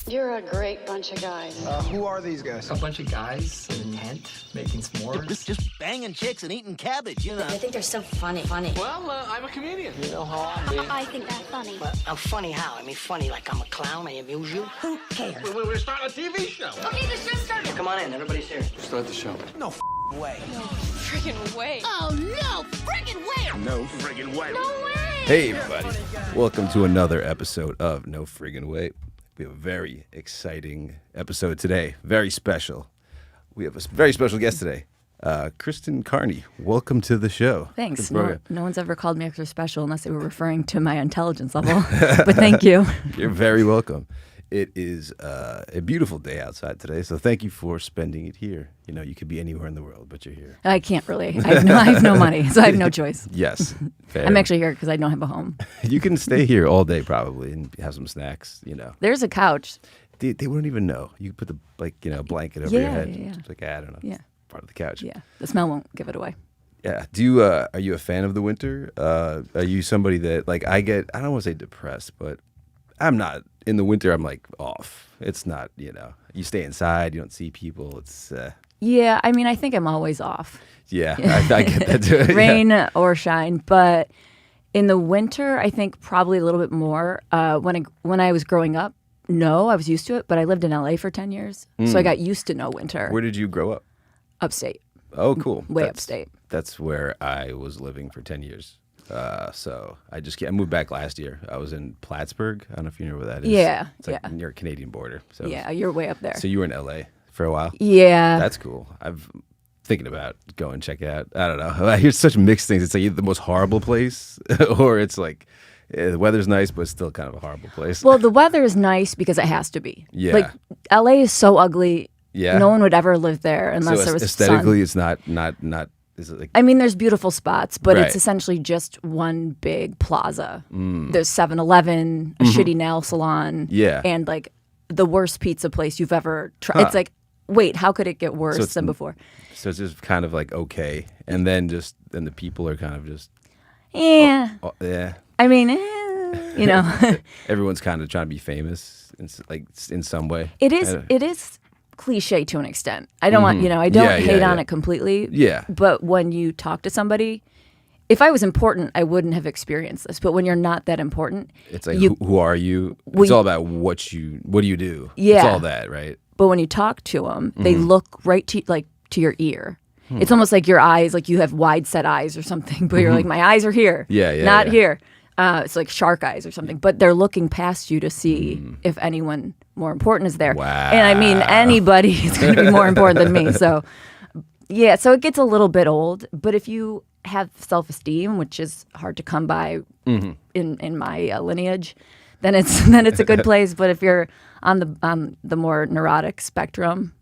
You're a great bunch of guys. Who are these guys? A bunch of guys in a tent making s'mores. Just banging chicks and eating cabbage, you know. I think they're so funny. Well, I'm a comedian. You know how I am. I think they're funny. Well, I'm funny how? I mean, funny like I'm a clown, I amuse you? Who cares? We're starting a TV show. Okay, the show started. Come on in, everybody's here. Start the show. No way. Friggin' way. Oh, no friggin' way. No friggin' way. No way. Hey, everybody. Welcome to another episode of No Friggin' Way. We have a very exciting episode today. Very special. We have a very special guest today. Kristen Carney, welcome to the show. Thanks. No one's ever called me extra special unless they were referring to my intelligence level. But thank you. You're very welcome. It is a beautiful day outside today, so thank you for spending it here. You know, you could be anywhere in the world, but you're here. I can't really. I have no money, so I have no choice. Yes. Fair. I'm actually here because I don't have a home. You can stay here all day probably and have some snacks, you know. There's a couch. They wouldn't even know. You put the blanket over your head. Yeah. It's like, I don't know. Yeah. It's part of the couch. Yeah. The smell won't give it away. Yeah. Do you are you a fan of the winter? Are you somebody that I don't want to say depressed, but I'm not. In the winter, I'm like off. It's not, you stay inside, you don't see people. It's Yeah, I mean, I think I'm always off. yeah, I get that too. Rain or shine, but in the winter, I think probably a little bit more. When I was growing up, no, I was used to it, but I lived in LA for 10 years, so I got used to no winter. Where did you grow up? Upstate. Oh, cool. Way upstate. That's where I was living for 10 years. So I moved back last year. I was in Plattsburgh. I don't know if you know where that is. Yeah, It's like near a Canadian border. So Yeah, you're way up there. So you were in LA for a while? Yeah. That's cool. I've thinking about going check it out. I don't know. I hear such mixed things. It's like either the most horrible place or it's like the weather's nice, but it's still kind of a horrible place. Well, the weather is nice because it has to be. Yeah. Like, LA is so ugly. Yeah. No one would ever live there unless so there was aesthetically, sun. it's not. Is it like? I mean, there's beautiful spots, but Right. it's essentially just one big plaza. There's 7-Eleven, a shitty nail salon, Yeah. and like the worst pizza place you've ever tried. It's like, wait, how could it get worse it's than before? So it's just kind of like okay, and then the people are kind of just Yeah. yeah. I mean, you know, Everyone's kind of trying to be famous, in some way. it is cliche to an extent. I don't want, I don't Yeah, hate on yeah. it completely. Yeah. But when you talk to somebody, if I was important, I wouldn't have experienced this. But when you're not that important, It's like who are you? It's all about what do you do? Yeah. It's all that, right? but when you talk to them, they look right to your ear. It's almost like your eyes, like you have wide set eyes or something, but you're like, my eyes are here, Yeah, not yeah. here. It's like shark eyes or something, but they're looking past you to see if anyone more important is there. Wow. And I mean, anybody is going to be more important than me. So, yeah, so it gets a little bit old. But if you have self-esteem, which is hard to come by in my lineage, then it's a good place. But if you're on the more neurotic spectrum,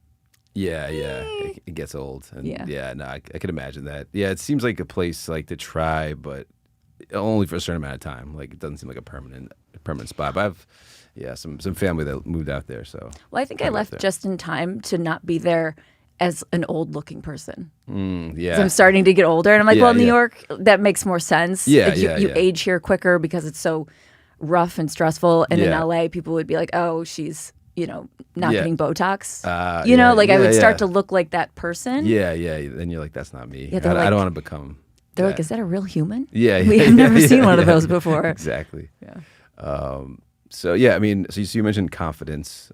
Yeah, it gets old. And Yeah. no, I could imagine that. Yeah, it seems like a place to try, but only for a certain amount of time. Like it doesn't seem like a permanent spot. But I've some family that moved out there. So well, I think I left just in time to not be there as an old-looking person. yeah, So I'm starting to get older, and I'm like, Yeah, well, New yeah. York, that makes more sense. Yeah, Like, you yeah. age here quicker because it's so rough and stressful. And in Yeah. LA, people would be like, oh, she's not Yeah. getting Botox. yeah, I would start yeah. to look like that person. yeah. Then you're like, that's not me. Yeah, I they're don't like- want to become. They're that. like, is that a real human? Yeah, We yeah, have never yeah, seen one of yeah. those before. Exactly. Yeah. So yeah, I mean, so you mentioned confidence.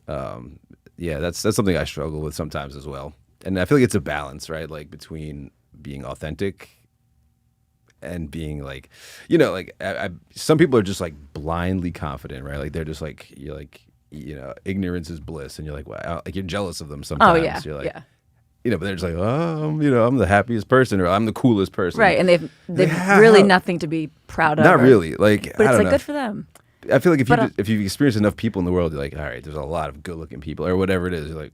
Yeah, that's something I struggle with sometimes as well. And I feel like it's a balance, right? Like between being authentic and being like, some people are just like blindly confident, right? Like they're just like you're like, ignorance is bliss, and you're like, wow, like you're jealous of them sometimes. Oh, yeah. You're like, Yeah. but they're just like, oh, I'm the happiest person, or I'm the coolest person. Right. And they've Yeah, really how- nothing to be proud of. Not or- really. Like, But I it's don't like know. good for them. I feel like But, if you've experienced enough people in the world, you're like, all right, there's a lot of good-looking people, or whatever it is. You're like,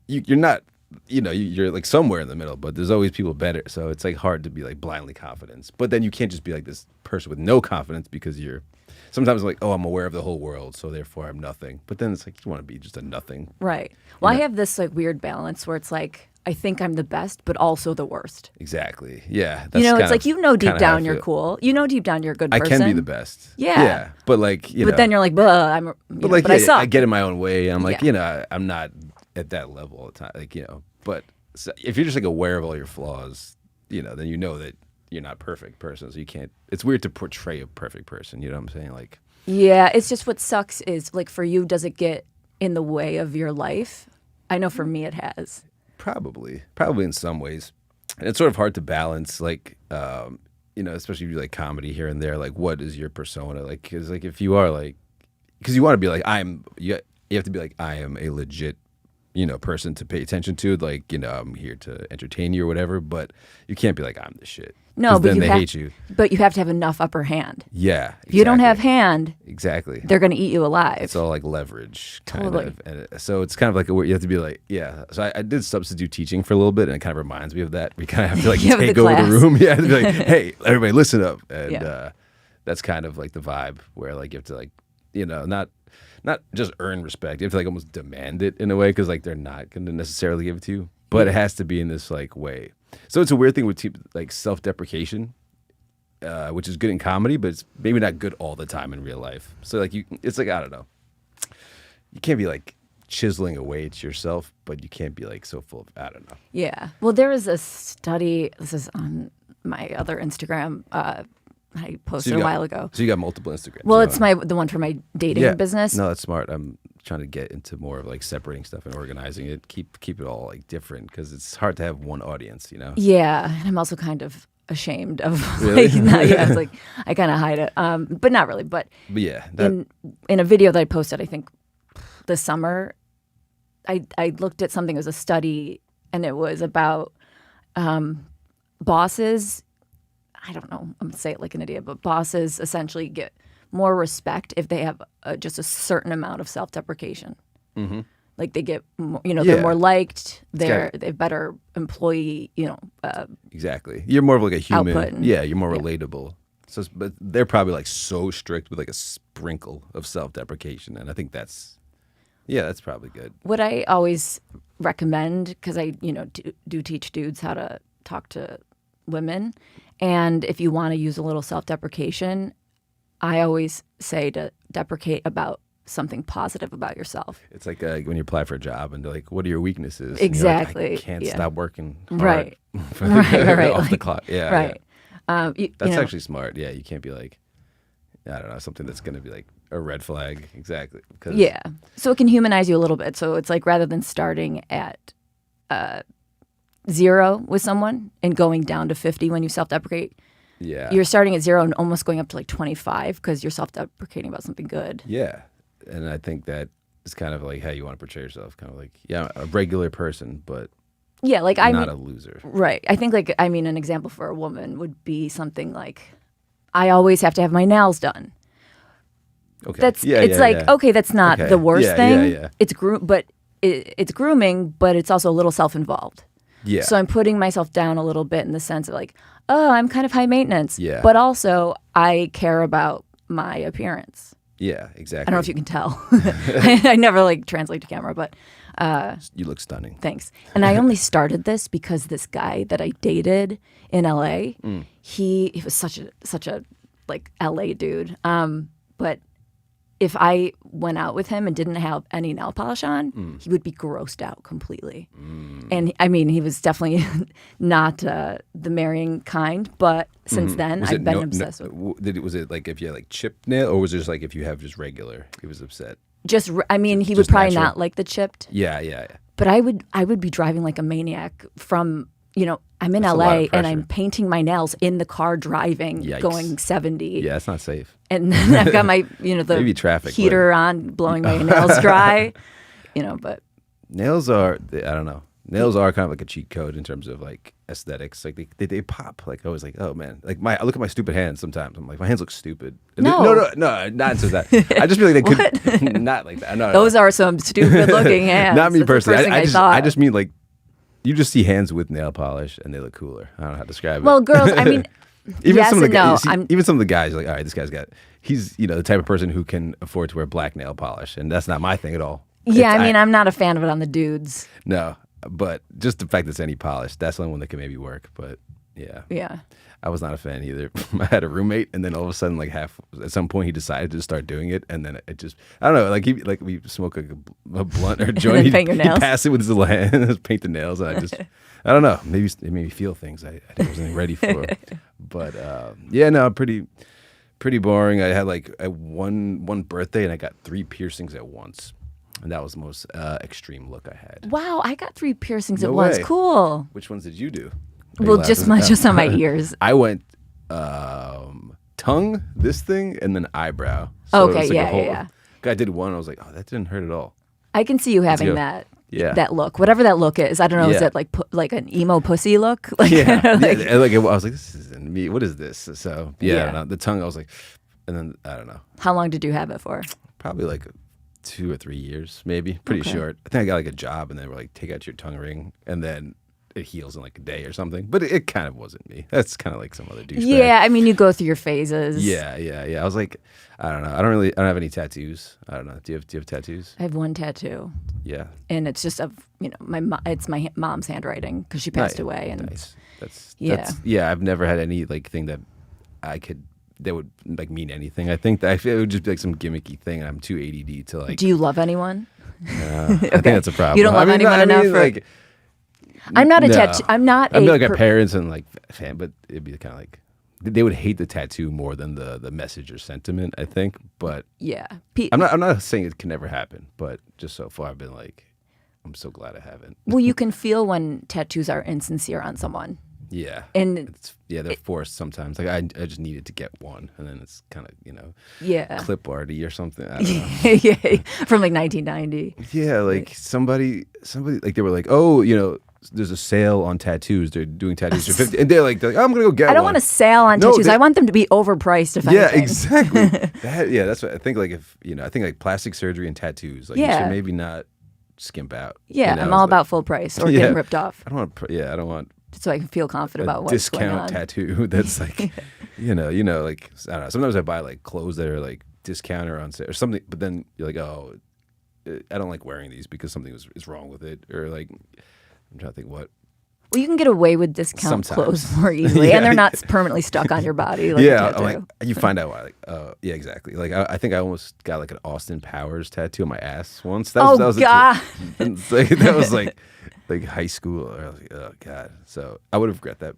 you're not, you're like somewhere in the middle, but there's always people better. So it's like hard to be like blindly confident. But then you can't just be like this person with no confidence because you're sometimes like, oh, I'm aware of the whole world, so therefore I'm nothing. But then it's like you want to be just a nothing. Right. Well, I have this like weird balance where it's like I think I'm the best, but also the worst. Exactly. Yeah. It's like deep down you're cool. Deep down you're a good I person. can be the best. Yeah. Yeah. But like but then you're like, but I suck. I get in my own way. And I'm like, I'm not at that level all the time. Like, but so if you're just like aware of all your flaws, then you know that you're not a perfect person. So you can't. It's weird to portray a perfect person. You know what I'm saying? Like. Yeah. It's just what sucks is like for you, does it get in the way of your life? I know for me it has. Probably in some ways. And it's sort of hard to balance, like, especially if you like comedy here and there, like, what is your persona? Like, because like if you are like, because you want to be like, you have to be like, I am a legit, person to pay attention to. Like, I'm here to entertain you or whatever, but you can't be like, I'm the shit. No, but then they hate you. But you have to have enough upper hand. Yeah. Exactly. If you don't have hand, exactly, they're going to eat you alive. It's all like leverage, kind totally. of. And so it's kind of like you have to be like, yeah. So I did substitute teaching for a little bit, and it kind of reminds me of that. We kind of have to like take over the room. Yeah, to be like, hey, everybody, listen up. And that's kind of like the vibe where like you have to like, not just earn respect. You have to like almost demand it in a way because like they're not going to necessarily give it to you, but it has to be in this like way. So it's a weird thing with like self-deprecation, which is good in comedy, but it's maybe not good all the time in real life. So like it's like, I don't know. You can't be like chiseling away at yourself, but you can't be like so full of, I don't know. Yeah. Well, there was a study, this is on my other Instagram, I posted a while ago. So you got multiple Instagrams. Well, it's the one for my dating business. No, that's smart. I'm trying to get into more of like separating stuff and organizing it. Keep it all like different because it's hard to have one audience, Yeah, and I'm also kind of ashamed of really? It's like I kind of hide it, but not really. But yeah, in a video that I posted, I think this summer, I looked at something. It was a study, and it was about bosses. I don't know. I'm gonna say it like an idiot, but bosses essentially get more respect if they have just a certain amount of self-deprecation. Mm-hmm. Like they get, they're more liked. They're better employee. Exactly. You're more of like a human. You're more relatable. So, but they're probably like so strict with like a sprinkle of self-deprecation, and I think that's probably good. What I always recommend, because I do teach dudes how to talk to women, and if you want to use a little self-deprecation, I always say to deprecate about something positive about yourself. It's like when you apply for a job and they're like, what are your weaknesses? Exactly. Like, I can't stop working hard. Right. right. Off like, the clock. Yeah. Right. Yeah. That's actually smart. Yeah. You can't be like, I don't know, something that's going to be like a red flag. Exactly. Yeah. So it can humanize you a little bit. So it's like rather than starting at 0 with someone and going down to 50 when you self-deprecate, you're starting at 0 and almost going up to like 25 because you're self-deprecating about something good. Yeah. And I think that is kind of like how you want to portray yourself. Kind of like, a regular person, but like not a loser. Right. I think an example for a woman would be something like, I always have to have my nails done. Okay. That's not the worst thing. Yeah. It's it's grooming, but it's also a little self-involved. Yeah. So I'm putting myself down a little bit in the sense of like, oh, I'm kind of high maintenance. Yeah. But also I care about my appearance. Yeah, exactly. I don't know if you can tell. I never like translate to camera, but you look stunning. Thanks. And I only started this because this guy that I dated in LA, he was such a like LA dude. But if I went out with him and didn't have any nail polish on, he would be grossed out completely. And I mean, he was definitely not the marrying kind, but since then I've been obsessed with. Was it like if you had like chipped nail, or was it just like if you have just regular, he was upset? He would probably not like the chipped. Yeah. But I would be driving like a maniac from, I'm in LA and I'm painting my nails in the car driving, going 70. Yeah, it's not safe. And then I've got my, the maybe traffic heater on, blowing my nails dry, but. Nails are, I don't know. Nails are kind of like a cheat code in terms of like aesthetics. Like they pop. Like I was like, oh man. Like I look at my stupid hands sometimes. I'm like, my hands look stupid. No, not so that. I just feel like they could not like that. No, those are some stupid looking hands. Not me personally. I just mean like you just see hands with nail polish and they look cooler. I don't know how to describe it. Well, girls, I mean, even yes some of the and no. even some of the guys are like, all right, this guy's got he's the type of person who can afford to wear black nail polish, and that's not my thing at all. Yeah, I'm not a fan of it on the dudes. No, but just the fact that it's any polish, that's the only one that can maybe work. But yeah, I was not a fan either. I had a roommate, and then all of a sudden, like at some point, he decided to start doing it, and then it just, I don't know, like we smoke a blunt or a joint, he'd pass it with his little hand, paint the nails, and I don't know, maybe it made me feel things I wasn't ready for. But pretty boring. I had like one birthday, and I got 3 piercings at once. And that was the most extreme look I had. Wow, I got 3 piercings No at once. way. Cool. Which ones did you do? Well, just on my ears. I went tongue, this thing, and then eyebrow. So Okay, it was like yeah. I did one. I was like, oh, that didn't hurt at all. I can see you having go. that look, whatever that look is. I don't know. Is Yeah. it like an emo pussy look? Like, Yeah, like- I was like, this isn't me. What is this? So I Yeah. don't know. The tongue, I was like, and then I don't know. How long did you have it for? Probably like 2 or 3 years, maybe. Pretty Okay. short. I think I got like a job, and then we're like, take out your tongue ring, and then it heals in like a day or something. But it kind of wasn't me. That's kind of like some other douchebag. Yeah, I mean, you go through your phases. Yeah. I was like, I don't know. I don't have any tattoos. I don't know. Do you have tattoos? I have one tattoo, Yeah. and it's just of it's my mom's handwriting because she passed Nice. away. And Nice. Yeah. I've never had any like thing that would like mean anything. I think that it would just be like some gimmicky thing. I'm too ADD to like. do you love anyone? I think that's a problem. You don't love anyone enough for. Like, I'm not a no. tattoo. I'm not I'd be a. like our parents and like fan, but it'd be kind of like they would hate the tattoo more than the message or sentiment. I think, but Yeah. I'm not saying it can never happen, but just so far I've been like, I'm so glad I haven't. Well, you can feel when tattoos are insincere on someone. Yeah, And they're forced sometimes. Like I just needed to get one, and then it's kind of yeah. clip arty or something. I don't know. Yeah, from like 1990. Yeah, like somebody like they were like, oh, there's a sale on tattoos. They're doing tattoos for 50, and they're like, oh, I'm gonna go get. I don't one. want to sell on No, tattoos. I want them to be overpriced. If Yeah, anything. exactly. That's what I think. Like if I think like plastic surgery and tattoos. Like you Yeah. should maybe not skimp out. Yeah, I'm It's all like- about full price or Yeah. getting ripped off, I don't want so I can feel confident a about what's going on. discount tattoo that's like, like I don't know. Sometimes I buy like clothes that are like discount or on sale or something, but then you're like, oh, I don't like wearing these because something is wrong with it, or like I'm trying to think what. Well, you can get away with discount Sometimes. clothes more easily, Yeah. and they're not permanently stuck on your body. Like a Yeah, tattoo. like you find out why. Like, yeah, exactly. Like I think I almost got like an Austin Powers tattoo on my ass once. That was God. that was like high school. Or I was like, oh god. So I would have regret that,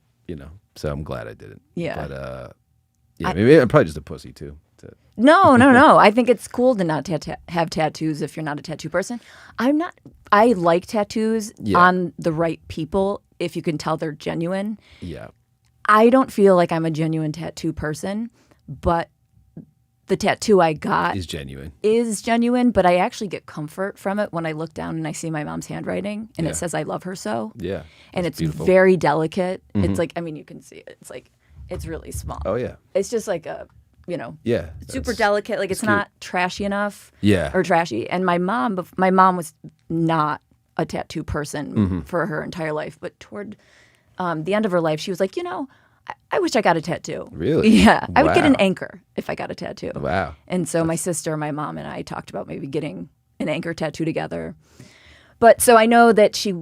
So I'm glad I didn't. Yeah. But maybe I'm probably just a pussy too. No. I think it's cool to not have tattoos if you're not a tattoo person. I'm not. I like tattoos on the right people if you can tell they're genuine. Yeah. I don't feel like I'm a genuine tattoo person, but the tattoo I got Is genuine. is genuine, but I actually get comfort from it when I look down and I see my mom's handwriting and Yeah. it says I love her so. Yeah. And That's it's beautiful. very delicate. It's like, I mean, you can see it. It's like, it's really small. Oh yeah. It's just like a, Yeah. super that's- delicate. Like it's cute. not trashy enough. Yeah. Or trashy. And my mom was not a tattoo person Mm-hmm. for her entire life, but toward the end of her life, she was like, I wish I got a tattoo. Really? Yeah. I would get an Wow. anchor if I got a tattoo. Wow. And so my sister, my mom, and I talked about maybe getting an anchor tattoo together. But so I know that she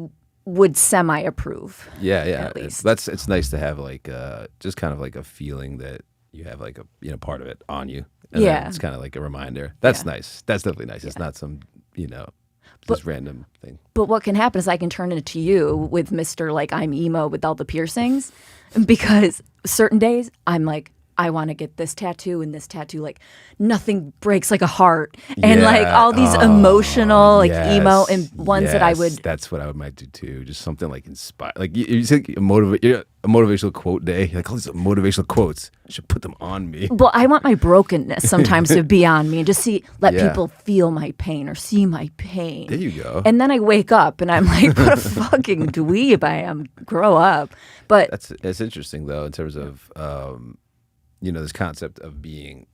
would semi-approve. Yeah. At least. It's nice to have like just kind of like a feeling that you have like a part of it on you. And then Yeah. it's kind of like a reminder. That's Yeah. nice. That's definitely nice. It's not some just random thing. But what can happen is I can turn into you with Mr. like I'm emo with all the piercings, because certain days I'm like, I want to get this tattoo and this tattoo, like nothing breaks like a heart, and like Yeah. all these emotional like emo Yes. and ones that I would. That's what I might do too. Just something like inspire. Like you say a motivational quote day. You're like all these motivational quotes. I should put them on me. Well, I want my brokenness sometimes to be on me and just let Yeah. people feel my pain or see my pain. There you go. And then I wake up and I'm like, what a fucking dweeb I am. Grow up. But That's interesting though, in terms of this concept of being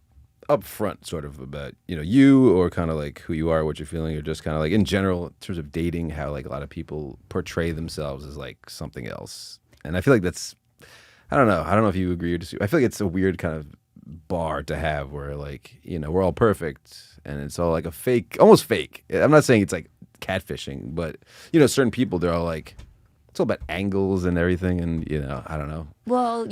upfront, sort of about you, or kind of like who you are, what you're feeling, or just kind of like in general in terms of dating, how like a lot of people portray themselves as like something else. And I feel like that's, I don't know if you agree or disagree. I feel like it's a weird kind of bar to have where like, we're all perfect and it's all like a fake, almost fake. I'm not saying it's like catfishing, but certain people, they're all like, it's all about angles and everything, and I don't know. Well,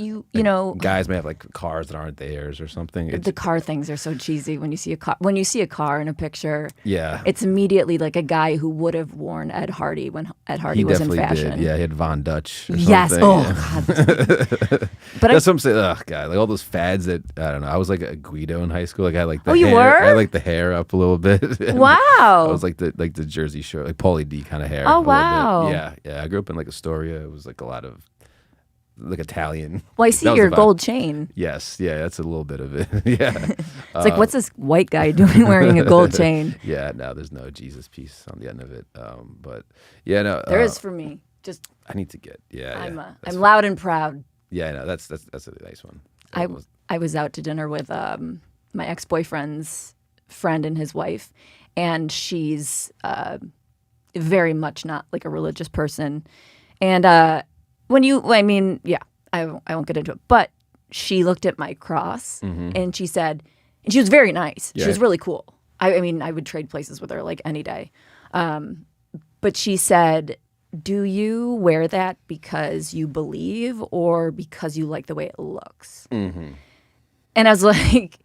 guys may have like cars that aren't theirs or something. The car things are so cheesy when you see a car. When you see a car in a picture, yeah, it's immediately like a guy who would have worn Ed Hardy when Ed Hardy was in fashion. Did. Yeah, he had Von Dutch. Or yes. something. Oh yeah. God. But that's what I'm saying. Ugh, God, like all those fads that I don't know. I was like a Guido in high school. Like I had like the you hair. were? I had like the hair up a little bit. Wow. I was like the Jersey Shore, like Pauly D kind of hair. Oh wow. Yeah. I grew up in like Astoria. It was like a lot of like Italian. Well, I see your gold chain. Yes, yeah, that's a little bit of it. Yeah, it's like, what's this white guy doing wearing a gold chain? Yeah, no, there's no Jesus piece on the end of it. But yeah, no, there is for me. Just I need to get. Yeah, I'm loud and proud. Yeah, no, that's a nice one. I was out to dinner with my ex-boyfriend's friend and his wife, and she's very much not like a religious person, and I won't get into it, but she looked at my cross and she said, and she was very nice. Yeah. She was really cool. I mean, I would trade places with her like any day. But she said, do you wear that because you believe or because you like the way it looks? Mm-hmm. And I was like,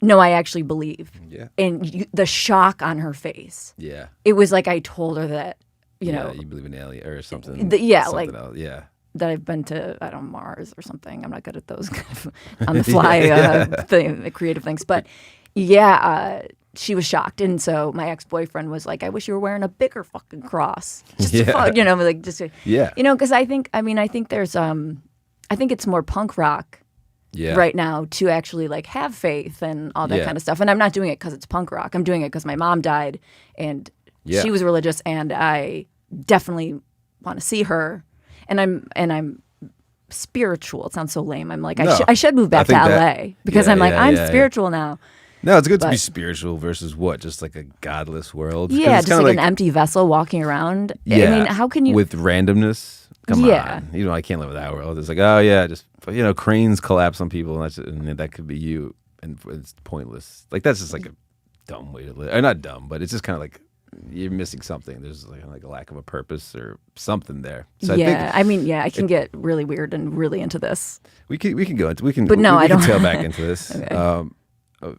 no, I actually believe. Yeah. And the shock on her face. Yeah. It was like I told her that, you know. You believe in alien or something. Something else. Yeah. That I've been to, I don't know, Mars or something. I'm not good at those kind of on the fly creative things. But she was shocked. And so my ex-boyfriend was like, I wish you were wearing a bigger fucking cross. Just because I think there's, I think it's more punk rock right now to actually like have faith and all that kind of stuff. And I'm not doing it because it's punk rock. I'm doing it because my mom died and she was religious and I definitely want to see her. And I'm spiritual. It sounds so lame. I'm like, I should move back to LA because I'm spiritual now. No, it's good to be spiritual versus what? Just like a godless world? Yeah, just like an empty vessel walking around. Yeah. I mean, how can you... With randomness? Come on. I can't live with that world. It's like, just, cranes collapse on people and that could be you. And it's pointless. Like, that's just like a dumb way to live. Or not dumb, but it's just kind of like, you're missing something. There's like a lack of a purpose or something there. So I can get really weird and really into this. We can go into I don't tail back into this. Okay.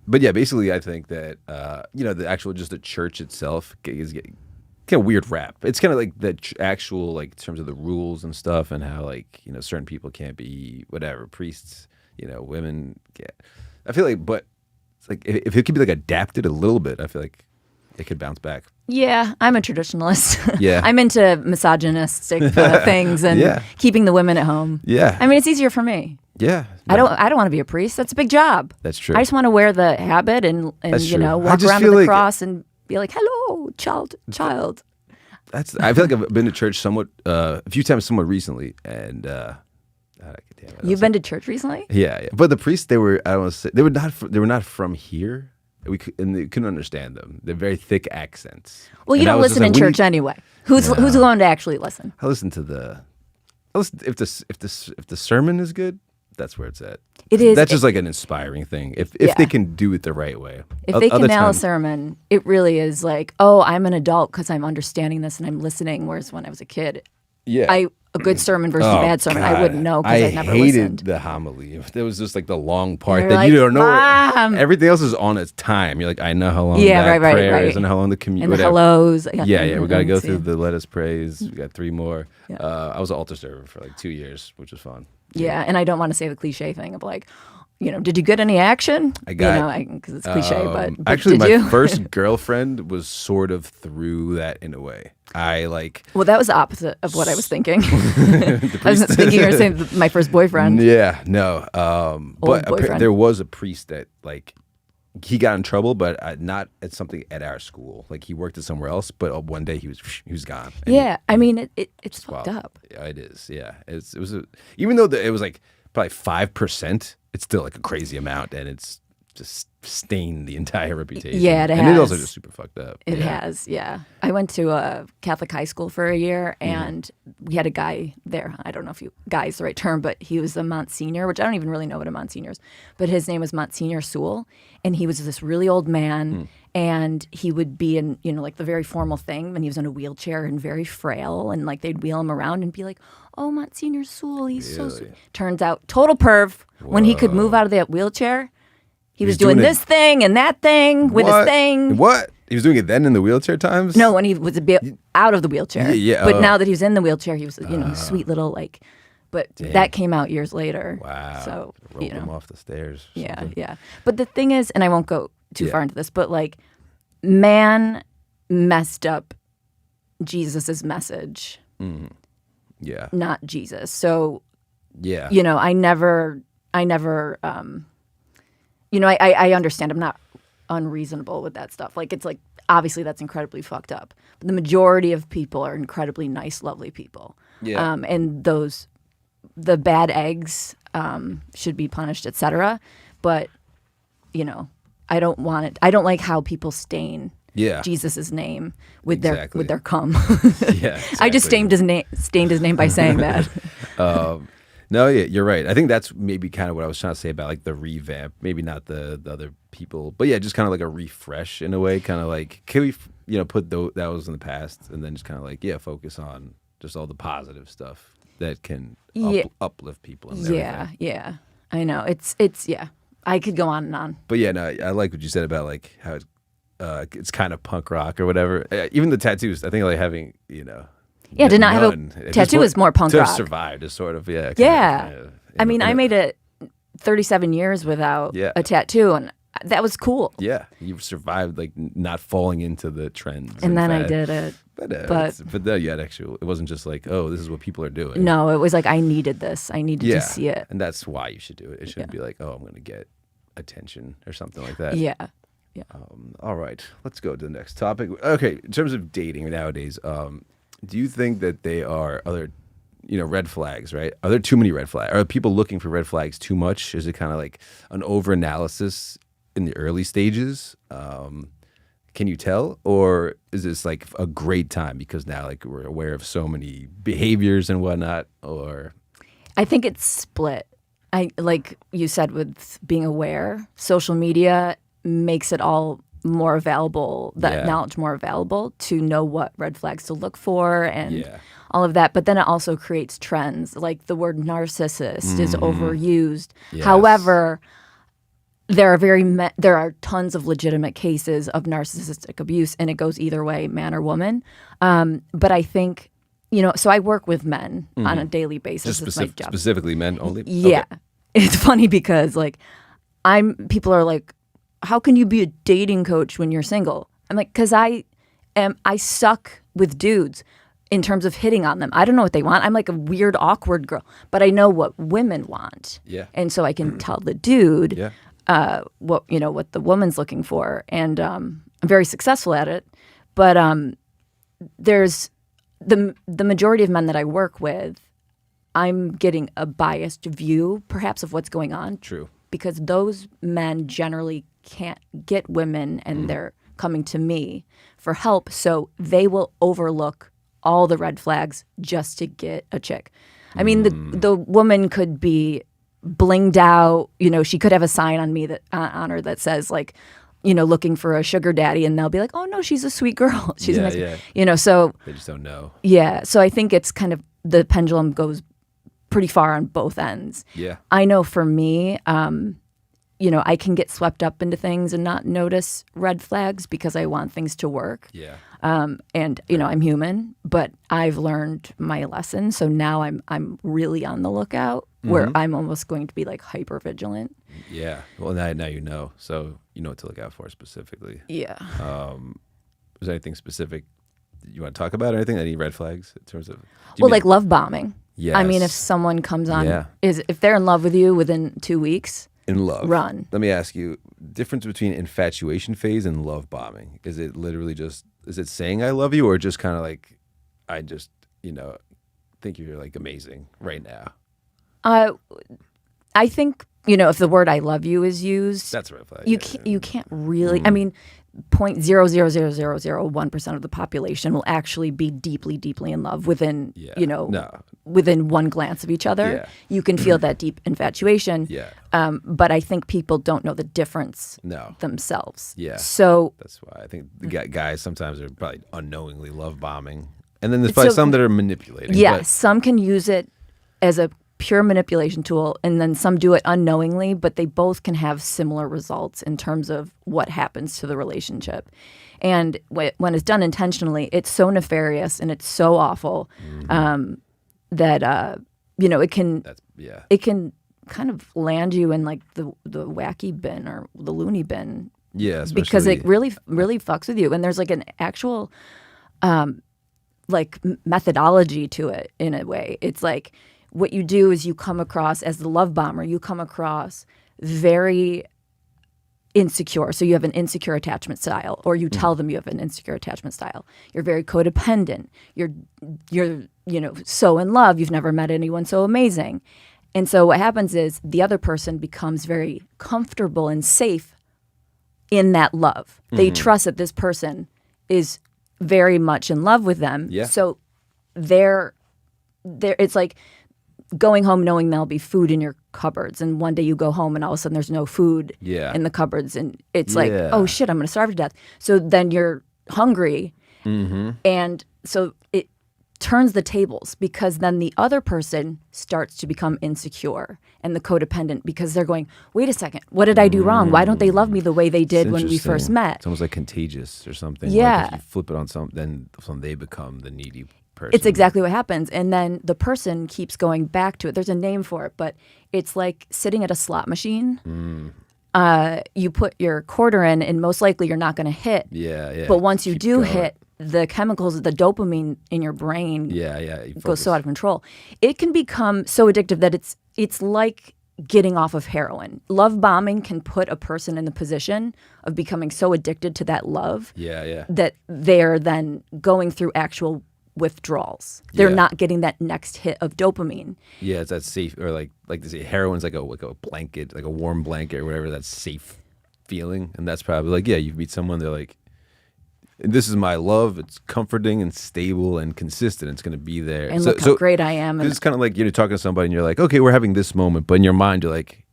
But yeah, basically, I think that the actual just the church itself is getting kind of weird rap. It's kind of like the actual like in terms of the rules and stuff and how like certain people can't be whatever priests. Women can't. I feel like, but it's like if it could be like adapted a little bit, I feel like it could bounce back. Yeah, I'm a traditionalist. Yeah. I'm into misogynistic things and keeping the women at home. Yeah. I mean, it's easier for me. Yeah. No. I don't want to be a priest. That's a big job. That's true. I just want to wear the habit and walk around with the cross and be like, hello, child. I feel like I've been to church a few times somewhat recently and You've been to church recently? Yeah. But the priests, they were not from here. They couldn't understand them. They're very thick accents. Well, you don't listen in church anyway. Who's going to actually listen? I listen if the sermon is good, that's where it's at. It is. That's just like an inspiring thing. If they can do it the right way. If they can nail a sermon, it really is like, oh, I'm an adult because I'm understanding this and I'm listening. Whereas when I was a kid, a good sermon versus a bad sermon, I wouldn't know because I never listened. I hated the homily. There was just like the long part that you don't know. Everything else is on its time. You're like, I know how long prayer is and how long the communion. And the hellos. Yeah. We got to go through the let us praise. We got 3 more. Yeah. I was an altar server for like 2 years, which was fun. Yeah, and I don't want to say the cliche thing of like, did you get any action? I got, because it's cliche, but actually, did you? My first girlfriend was sort of through that in a way. Well, that was the opposite of what I was thinking. I was thinking you were saying my first boyfriend. Yeah, no. But there was a priest that like he got in trouble, but not at something at our school. Like he worked at somewhere else, but one day he was gone. Yeah, I mean it's fucked up. Yeah, it is. Yeah, it was even though it was like probably 5%, it's still like a crazy amount, and it's just stained the entire reputation. Yeah, it And it's also has. just super fucked up. It has, yeah. I went to a Catholic high school for a year, and we had a guy there. I don't know if guy is the right term, but he was a Monsignor, which I don't even really know what a Monsignor is. But his name was Monsignor Sewell, and he was this really old man, and he would be in, like the very formal thing, and he was in a wheelchair and very frail, and like they'd wheel him around and be like, "Oh, Monsignor Sewell, he's so sweet." Turns out, total perv. When he could move out of that wheelchair, he was doing this thing and that thing with his thing. What? He was doing it then in the wheelchair times? No, when he was a bit out of the wheelchair. Yeah, But now that he was in the wheelchair, he was, sweet little like. But that came out years later. Wow. So Rope him off the stairs. or Yeah, something. yeah. But the thing is, and I won't go too far into this, but like, man messed up Jesus's message, Yeah. not Jesus. So, Yeah. I never, I understand. I'm not unreasonable with that stuff. Like, it's like, obviously that's incredibly fucked up. But the majority of people are incredibly nice, lovely people. Yeah. And the bad eggs should be punished, etc. But, I don't want it. I don't like how people stain Jesus's name with their cum. Yeah. I just exactly. stained his name by saying that. No, yeah, you're right. I think that's maybe kind of what I was trying to say about like the revamp. Maybe not the other people, but yeah, just kind of like a refresh in a way. Kind of like, can we, put that was in the past, and then just kind of like, focus on just all the positive stuff that can uplift people. And everything. Yeah. I know. It's yeah. I could go on and on. But yeah, no, I like what you said about like how it's kind of punk rock or whatever. Even the tattoos, I think like having, Yeah, to not have a tattoo is more punk to rock. have survived is sort of, Yeah. I mean, I made it 37 years without a tattoo, and that was cool. Yeah, you've survived like not falling into the trends. And then fad. I did it. But then you had actual, it wasn't just like, oh, this is what people are doing. No, it was like, I needed this. I needed to see it. And that's why you should do it. It shouldn't be like, oh, I'm going to get attention or something like that. Yeah. All right, let's go to the next topic. Okay, in terms of dating nowadays, do you think that they are other, red flags, right? Are there too many red flags? Are people looking for red flags too much? Is it kind of like an over-analysis in the early stages? Can you tell? Or is this like a great time because now like we're aware of so many behaviors and whatnot? Or I think it's split. Like you said, with being aware, social media makes it all more available, that knowledge more available to know what red flags to look for and all of that. But then it also creates trends. Like the word narcissist is overused. Yes. However, there are tons of legitimate cases of narcissistic abuse, and it goes either way, man or woman. But I think, so I work with men on a daily basis. just It's my job. specifically men only? Yeah. Okay. It's funny because like people are like, how can you be a dating coach when you're single? I'm like, because I suck with dudes in terms of hitting on them. I don't know what they want. I'm like a weird, awkward girl, but I know what women want. Yeah. And so I can tell the dude what the woman's looking for, and I'm very successful at it. But there's the majority of men that I work with, I'm getting a biased view, perhaps, of what's going on. True. Because those men generally can't get women, and they're coming to me for help, so they will overlook all the red flags just to get a chick. I mean, the woman could be blinged out. She could have a sign on me on her that says like, looking for a sugar daddy, and they'll be like, oh no, she's a sweet girl. She's a nice, so they just don't know. Yeah, so I think it's kind of the pendulum goes pretty far on both ends. Yeah. I know for me, I can get swept up into things and not notice red flags because I want things to work. Yeah. And I'm human, but I've learned my lesson. So now I'm really on the lookout, where I'm almost going to be like hyper vigilant. Yeah. Well, now you know, so you know what to look out for specifically. Yeah. Was there anything specific you want to talk about? Or anything? Any red flags in terms of? Like love bombing. Yes. I mean, if someone comes on, if they're in love with you within 2 weeks. In love. Run. Let me ask you, difference between infatuation phase and love bombing. Is it literally is it saying I love you, or just kind of like, I just, think you're like amazing right now? I think if the word "I love you" is used, That's a red flag. you can't really. I mean, 0.00001% of the population will actually be deeply, deeply in love within within one glance of each other. Yeah. You can feel that deep infatuation. Yeah. But I think people don't know the difference themselves. Yeah. So that's why I think the guys sometimes are probably unknowingly love bombing, and then there's probably some that are manipulating. Yeah, but some can use it as a pure manipulation tool, and then some do it unknowingly, but they both can have similar results in terms of what happens to the relationship. And when it's done intentionally, it's so nefarious and it's so awful that it can it can kind of land you in like the wacky bin or the loony bin. Yeah, because it really fucks with you, and there's like an actual like methodology to it in a way. It's like, what you do is you come across, as the love bomber, you come across very insecure. So you have an insecure attachment style, or you tell them you have an insecure attachment style. You're very codependent. You're so in love. You've never met anyone so amazing. And so what happens is the other person becomes very comfortable and safe in that love. They trust that this person is very much in love with them. Yeah. So it's like going home knowing there'll be food in your cupboards, and one day you go home and all of a sudden there's no food in the cupboards, and it's like, oh shit, I'm going to starve to death. So then you're hungry, and so it turns the tables, because then the other person starts to become insecure and the codependent, because they're going, wait a second, what did I do wrong? Why don't they love me the way they did when we first met? It's almost like contagious or something. Yeah. Like if you flip it on then they become the needy person. It's exactly what happens. And then the person keeps going back to it. There's a name for it, but it's like sitting at a slot machine. You put your quarter in, and most likely you're not going to hit. Yeah. But once you do hit, the chemicals, the dopamine in your brain goes so out of control. It can become so addictive that it's like getting off of heroin. Love bombing can put a person in the position of becoming so addicted to that love that they're then going through actual withdrawals. They're not getting that next hit of dopamine. Yeah, it's that safe, or like they say, heroin's like a blanket, like a warm blanket or whatever, that safe feeling. And that's probably like, you meet someone, they're like, this is my love. It's comforting and stable and consistent. It's going to be there. And look how great I am. It's kind of like you're talking to somebody and you're like, okay, we're having this moment. But in your mind,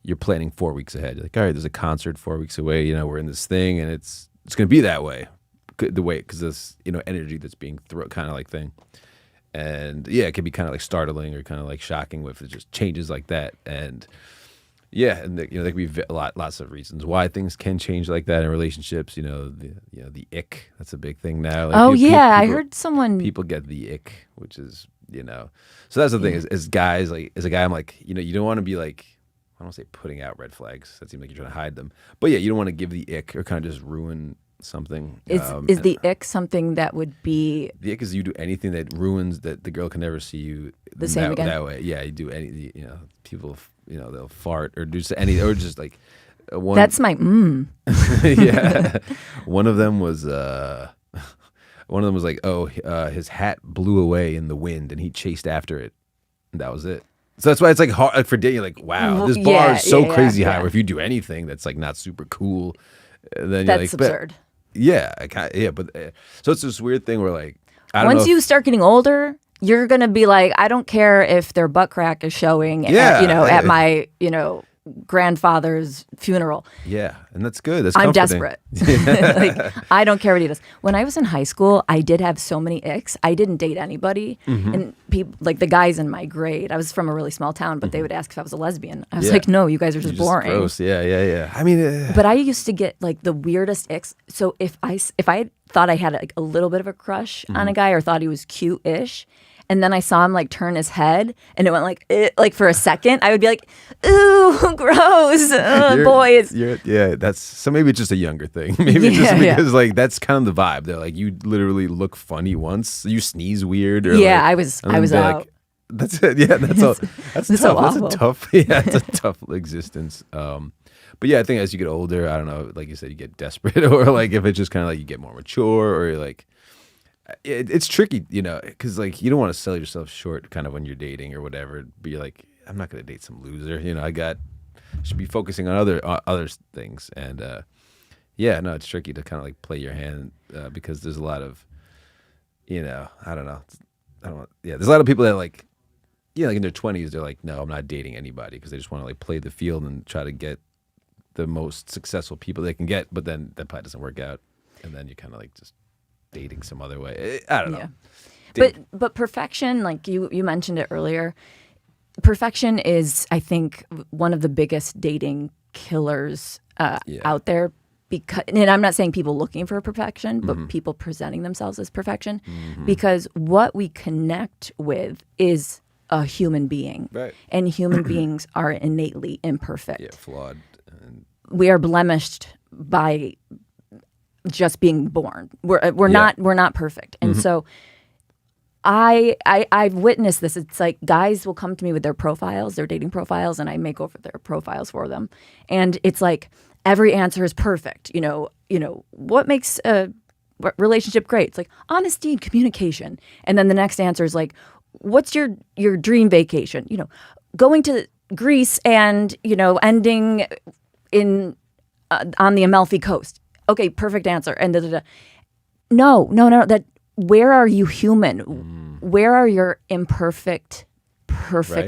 you're planning 4 weeks ahead. You're like, all right, there's a concert 4 weeks away. We're in this thing, and it's going to be that way. Because this, energy that's being thrown, kind of like thing. And it can be kind of like startling or kind of like shocking if it just changes like that. And and there can be lots of reasons why things can change like that in relationships. The ick, that's a big thing now. Like I heard someone. People get the ick, which is So that's the thing. As guys, like as a guy, I'm like, you don't want to be like, I don't want to say putting out red flags. That seems like you're trying to hide them. But you don't want to give the ick or kind of just ruin something. Is the ick something that would be? The ick is you do anything that ruins that the girl can never see you the same again. That way. Yeah, you do any. People. They'll fart or do any, or just like one. That's my Yeah, one of them was like, his hat blew away in the wind and he chased after it, and that was it. So that's why it's like hard for dating. Like, wow, this bar is so crazy high. Where if you do anything that's like not super cool, then that's you're like, absurd. But so it's this weird thing where like, once you start getting older, you're gonna be like, I don't care if their butt crack is showing at my grandfather's funeral. Yeah, and that's good. That's I'm comforting. desperate. Like, I don't care what he does. When I was in high school, I did have so many icks. I didn't date anybody, and people, like the guys in my grade, I was from a really small town, but they would ask if I was a lesbian. I was like, no, you guys are just boring. Gross. Yeah. I mean, but I used to get like the weirdest icks. So if I thought I had like a little bit of a crush on a guy or thought he was cute-ish, and then I saw him like turn his head, and it went like for a second, I would be like, "Ooh, gross, boys." That's so. Maybe it's just a younger thing. Maybe just because like that's kind of the vibe. They're like, you literally look funny once. You sneeze weird. Or I was out. Like, that's it. Yeah, that's all. That's tough. So that's a tough. Yeah, it's a tough existence. But I think as you get older, I don't know. Like you said, you get desperate, or like if it's just kind of like you get more mature, or you're like. It's tricky, because like you don't want to sell yourself short kind of when you're dating or whatever. Be like, I'm not going to date some loser. I got should be focusing on other things. And yeah, no, it's tricky to kind of like play your hand because there's a lot of, I don't know. There's a lot of people that like, like in their 20s, they're like, no, I'm not dating anybody because they just want to like play the field and try to get the most successful people they can get. But then that probably doesn't work out. And then you're kind of like just dating some other way. I don't know. But perfection, like you mentioned it earlier, perfection is, I think, one of the biggest dating killers out there. Because, and I'm not saying people looking for perfection, but people presenting themselves as perfection, because what we connect with is a human being, right? And human beings are innately imperfect, flawed. We are blemished by just being born. We're not perfect, and so I've witnessed this. It's like guys will come to me with their profiles, their dating profiles, and I make over their profiles for them, and it's like, every answer is perfect. What makes a relationship great? It's like honesty and communication. And then the next answer is like, what's your dream vacation? Going to Greece and, ending in on the Amalfi Coast. Okay, perfect answer. And No. That where are you human? Where are your perfect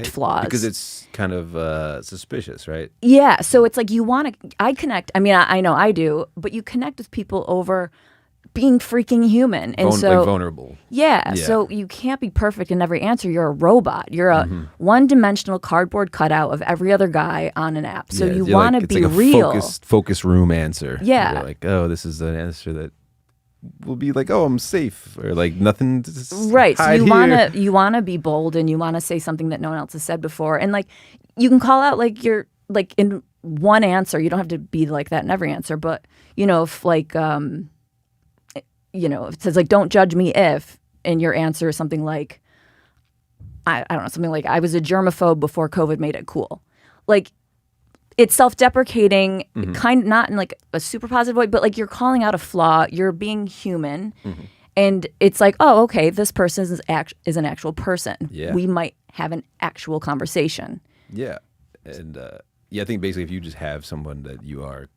flaws? Because it's kind of suspicious, right? Yeah. So it's like I connect. I mean, I know I do, but you connect with people over being freaking human. And so like vulnerable. Yeah. So you can't be perfect in every answer. You're a robot. You're a one-dimensional cardboard cutout of every other guy on an app. So you want to be like real. Focus room answer. Yeah. You're like, oh, this is an answer that will be like, oh, I'm safe, or like nothing. Right. So you want to be bold, and you want to say something that no one else has said before, and like you can call out like you're like in one answer. You don't have to be like that in every answer, but if like if it says like don't judge me if, and your answer is something like I don't know, something like I was a germaphobe before COVID made it cool, like. It's self-deprecating, kind of not in like a super positive way, but like you're calling out a flaw. You're being human, and it's like, oh, okay, this person is an actual person. Yeah. We might have an actual conversation. Yeah, and I think basically if you just have someone that you are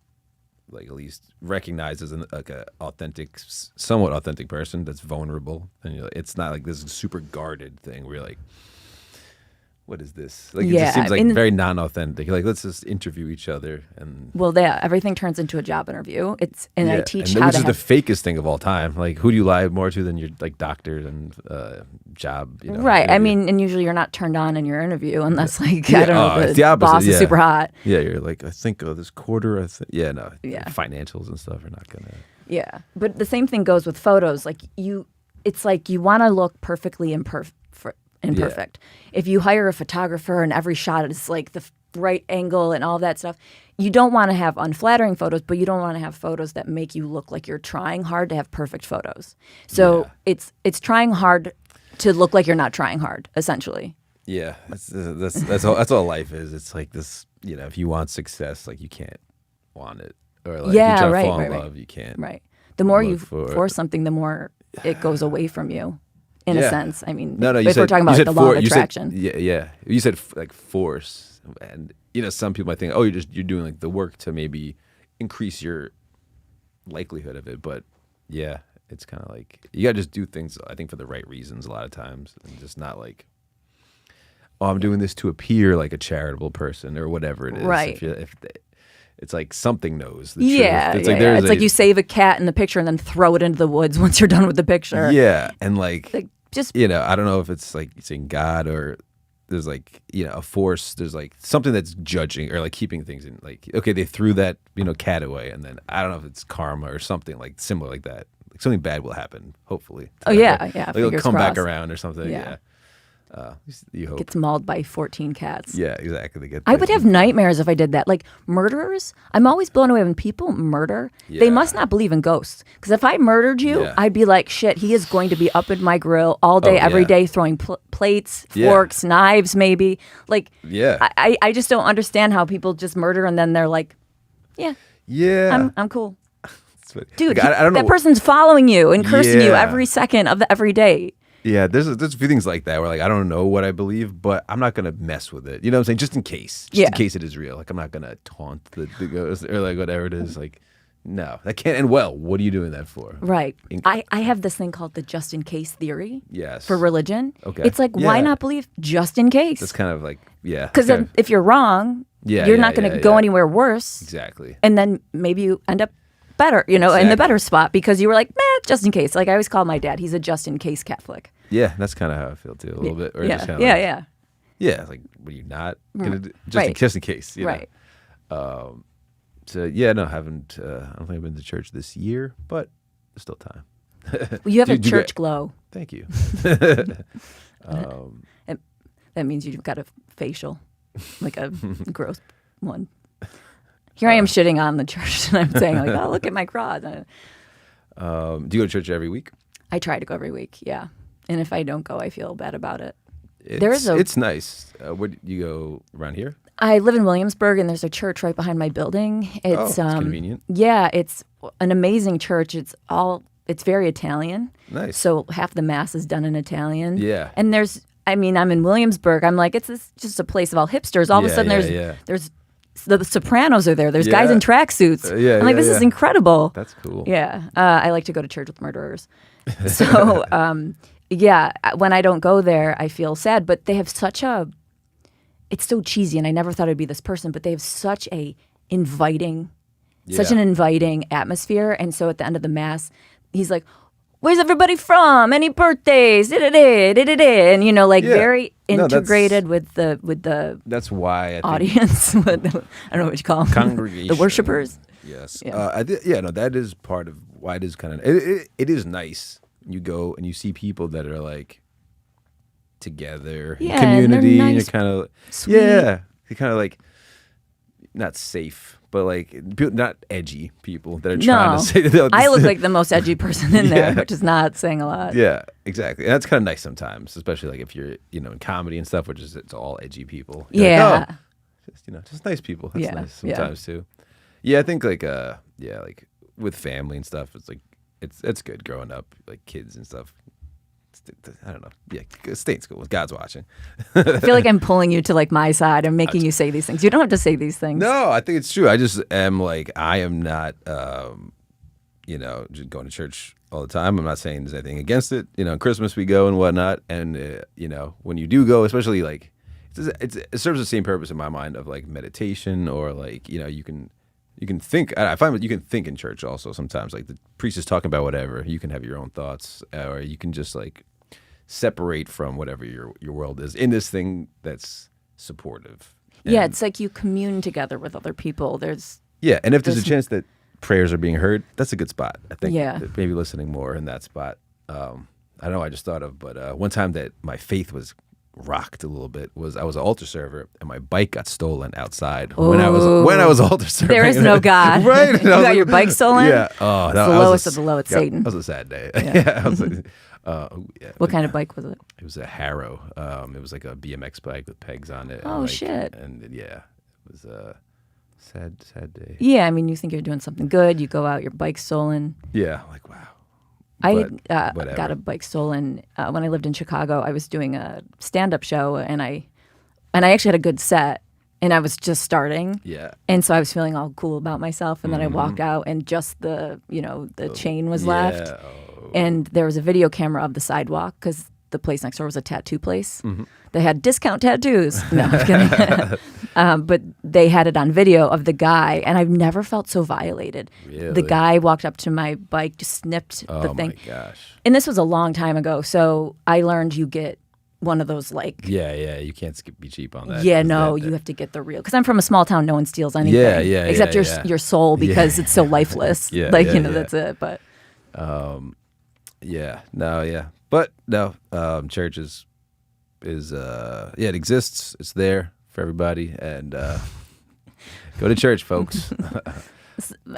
like at least recognized as like a authentic, somewhat authentic person that's vulnerable, and it's not like this super guarded thing where you're like, what is this? Like, it just seems like very non-authentic. Like, let's just interview each other. And everything turns into a job interview. I teach and how which to is the fakest thing of all time. Like, who do you lie more to than your like doctor and job? Right. Interview. I mean, and usually you're not turned on in your interview unless like I don't know, it's the opposite. boss is super hot. Yeah, you're like, I think this quarter. Financials and stuff are not gonna. Yeah, but the same thing goes with photos. Like it's like you want to look perfectly imperfect. If you hire a photographer and every shot is like the right angle and all that stuff, you don't want to have unflattering photos, but you don't want to have photos that make you look like you're trying hard to have perfect photos. So it's trying hard to look like you're not trying hard, essentially. Yeah, that's all life is. It's like this, if you want success, like you can't want it, or like you try to fall in love, you can't. Right. The more you force something, the more it goes away from you. In a sense, I mean, no, if we're talking about like, the law of attraction. You said like force, and some people might think, oh, you're doing like the work to maybe increase your likelihood of it, but it's kind of like you gotta just do things, I think, for the right reasons a lot of times, and just not like, oh, I'm doing this to appear like a charitable person or whatever it is. Right. If it's like something knows the truth. It's like you save a cat in the picture and then throw it into the woods once you're done with the picture. Yeah, and like just I don't know if it's like saying God or there's like a force. There's like something that's judging or like keeping things in. Like, okay, they threw that cat away, and then I don't know if it's karma or something like similar like that. Like something bad will happen, hopefully. Oh yeah. Like it'll come back around or something. Yeah. You hope. Gets mauled by 14 cats. Yeah, exactly. I would have nightmares if I did that. Like murderers, I'm always blown away when people murder. They must not believe in ghosts. Because if I murdered you, I'd be like, shit, he is going to be up in my grill all day, every day, throwing plates, forks, knives, maybe. Like, I just don't understand how people just murder and then they're like, I'm cool. Dude, like, I don't know. That person's following you and cursing you every second of every day. Yeah, there's a few things like that where like I don't know what I believe, but I'm not gonna mess with it. You know what I'm saying? Just in case, in case it is real. Like I'm not gonna taunt the ghost or like whatever it is. Like no, that can't end well. What are you doing that for? Right. I have this thing called the just in case theory. Yes. For religion. Okay. It's like why not believe just in case? That's kind of like Because if you're wrong, you're not going to go anywhere worse. Exactly. And then maybe you end up better, in the better spot because you were like, just in case. Like I always call my dad, he's a just in case Catholic. Yeah, that's kind of how I feel too, a little bit. Or just kinda yeah. Yeah, like, were you not gonna just in case? Right. So yeah, no, I haven't. I don't think I've been to church this year, but there's still time. Well, you have a church glow. Thank you. That means you've got a facial, like a gross one. Here I am shitting on the church, and I'm saying like, oh, look at my cross. Do you go to church every week? I try to go every week, yeah. And if I don't go, I feel bad about it. It's nice. Where do you go around here? I live in Williamsburg, and there's a church right behind my building. It's convenient. Yeah, it's an amazing church. It's very Italian. Nice. So half the mass is done in Italian. Yeah. And I'm in Williamsburg. I'm like, it's just a place of all hipsters. All of a sudden, there's the Sopranos are there. There's guys in tracksuits. I'm like, this is incredible. That's cool. Yeah. I like to go to church with murderers. So, when I don't go there, I feel sad. But they have it's so cheesy, and I never thought it'd be this person, but they have such an inviting atmosphere. And so at the end of the mass, he's like, where's everybody from? Any birthdays? Very integrated with the that's why I think audience. I don't know what you call them. Congregation. The worshipers. Yes. That is part of why it is kind of it is nice. You go and you see people that are like together in community, and you're kind of you're kind of like not safe, but like not edgy people that are trying to say that I look like the most edgy person in there, which is not saying a lot. Yeah, exactly. And that's kind of nice sometimes, especially like if you're in comedy and stuff, which is it's all edgy people. You're like, just nice people. That's nice sometimes too. Yeah, I think like like with family and stuff, it's like it's good growing up, like kids and stuff. I don't know. Yeah, stay in school. God's watching. I feel like I'm pulling you to like my side. I'm making you say these things. You don't have to say these things. No, I think it's true. I just am like, I am not, just going to church all the time. I'm not saying there's anything against it. Christmas we go and whatnot. And, when you do go, especially like, it serves the same purpose in my mind of like meditation or like, you can think. I find that you can think in church also sometimes. Like the priest is talking about whatever. You can have your own thoughts, or you can just like separate from whatever your world is in this thing that's supportive. Yeah, it's like you commune together with other people. And if there's a chance that prayers are being heard, that's a good spot. I think maybe listening more in that spot. I don't know. I just thought of, but one time that my faith was rocked a little bit was I was an altar server and my bike got stolen outside when I was altar serving. There is no God. Right? You got your bike stolen? Yeah. Oh, it's the lowest of the low. It's Satan. That was a sad day. Yeah. I was like, what kind of bike was it? It was a Harrow. It was like a BMX bike with pegs on it. Oh, shit. And it was a sad day. Yeah, I mean, you think you're doing something good. You go out, your bike's stolen. Yeah, like, wow. I got a bike stolen when I lived in Chicago. I was doing a stand-up show, and I actually had a good set, and I was just starting. Yeah. And so I was feeling all cool about myself, and then I walk out, and just the chain was left, and there was a video camera of the sidewalk because the place next door was a tattoo place. Mm-hmm. They had discount tattoos. No, I'm kidding. But they had it on video of the guy, and I've never felt so violated. Really? The guy walked up to my bike, just snipped the thing. Oh, my gosh. And this was a long time ago, so I learned you get one of those, like... Yeah, you can't be cheap on that. Yeah, no, you have to get the real... Because I'm from a small town, no one steals anything. Yeah. Except your soul, because it's so lifeless. That's it, but... But no, church is it exists. It's there for everybody, and go to church, folks.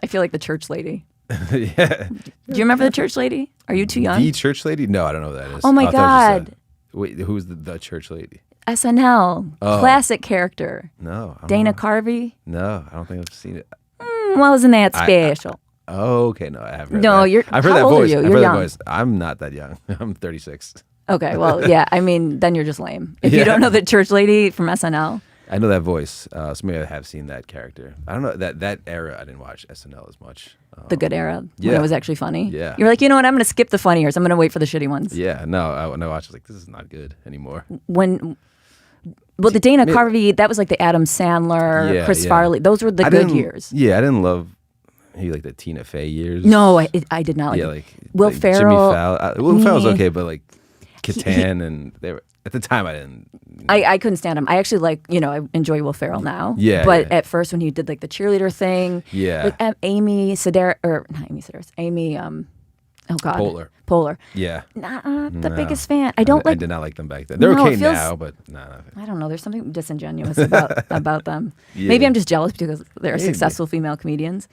I feel like the church lady. Yeah. Do you remember the church lady? Are you too young? The church lady? No, I don't know who that is. Oh my God! Wait, who's the church lady? SNL classic character. No, Dana Carvey. No, I don't think I've seen it. Well, isn't that special? Okay, no, I haven't heard no, that. I've heard that how old voice. Are you? I've You're heard young. that voice. I'm not that young. I'm 36. Okay, well, yeah. I mean, then you're just lame. If you don't know the church lady from SNL. I know that voice. So maybe I have seen that character. I don't know that era. I didn't watch SNL as much. The good era, yeah. when it was actually funny. Yeah. You're like, you know what? I'm going to skip the funny years. I'm going to wait for the shitty ones. Yeah, no, when I watched, I was like, this is not good anymore. Well, the Dana Carvey, that was like the Adam Sandler, Chris yeah. Farley. Those were the good years. Yeah, I didn't love maybe like the Tina Fey years. No, I did not like yeah, it. like Will like Ferrell. Jimmy Fallon. Will Ferrell was okay, but like Catan and they were at the time I didn't. I couldn't stand him. I actually I enjoy Will Ferrell now. Yeah. But yeah. at first when he did like the cheerleader thing. Yeah. Like Amy Sedaris, or not Amy Sedaris, Amy, oh God. Poehler. Yeah. Not the biggest fan. I did not like them back then. They're No, okay it feels- now, but nah. I don't know. There's something disingenuous about them. Yeah. Maybe I'm just jealous because they're Maybe. successful female comedians.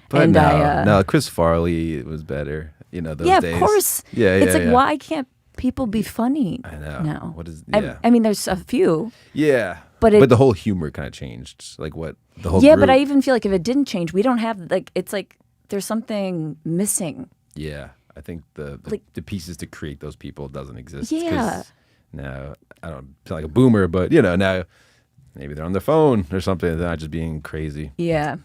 But and no, Chris Farley was better. Those days. of course. Yeah, It's yeah. why can't people be funny? I know. now? What is? Yeah. I mean, there's a few. Yeah. But the whole humor kind of changed. Like what the whole. Yeah, group. but I even feel like if it didn't change, we don't have it's like there's something missing. Yeah, I think the pieces to create those people doesn't exist. Yeah. 'Cause now I don't feel like a boomer, but now maybe they're on their phone or something. They're not just being crazy. Yeah.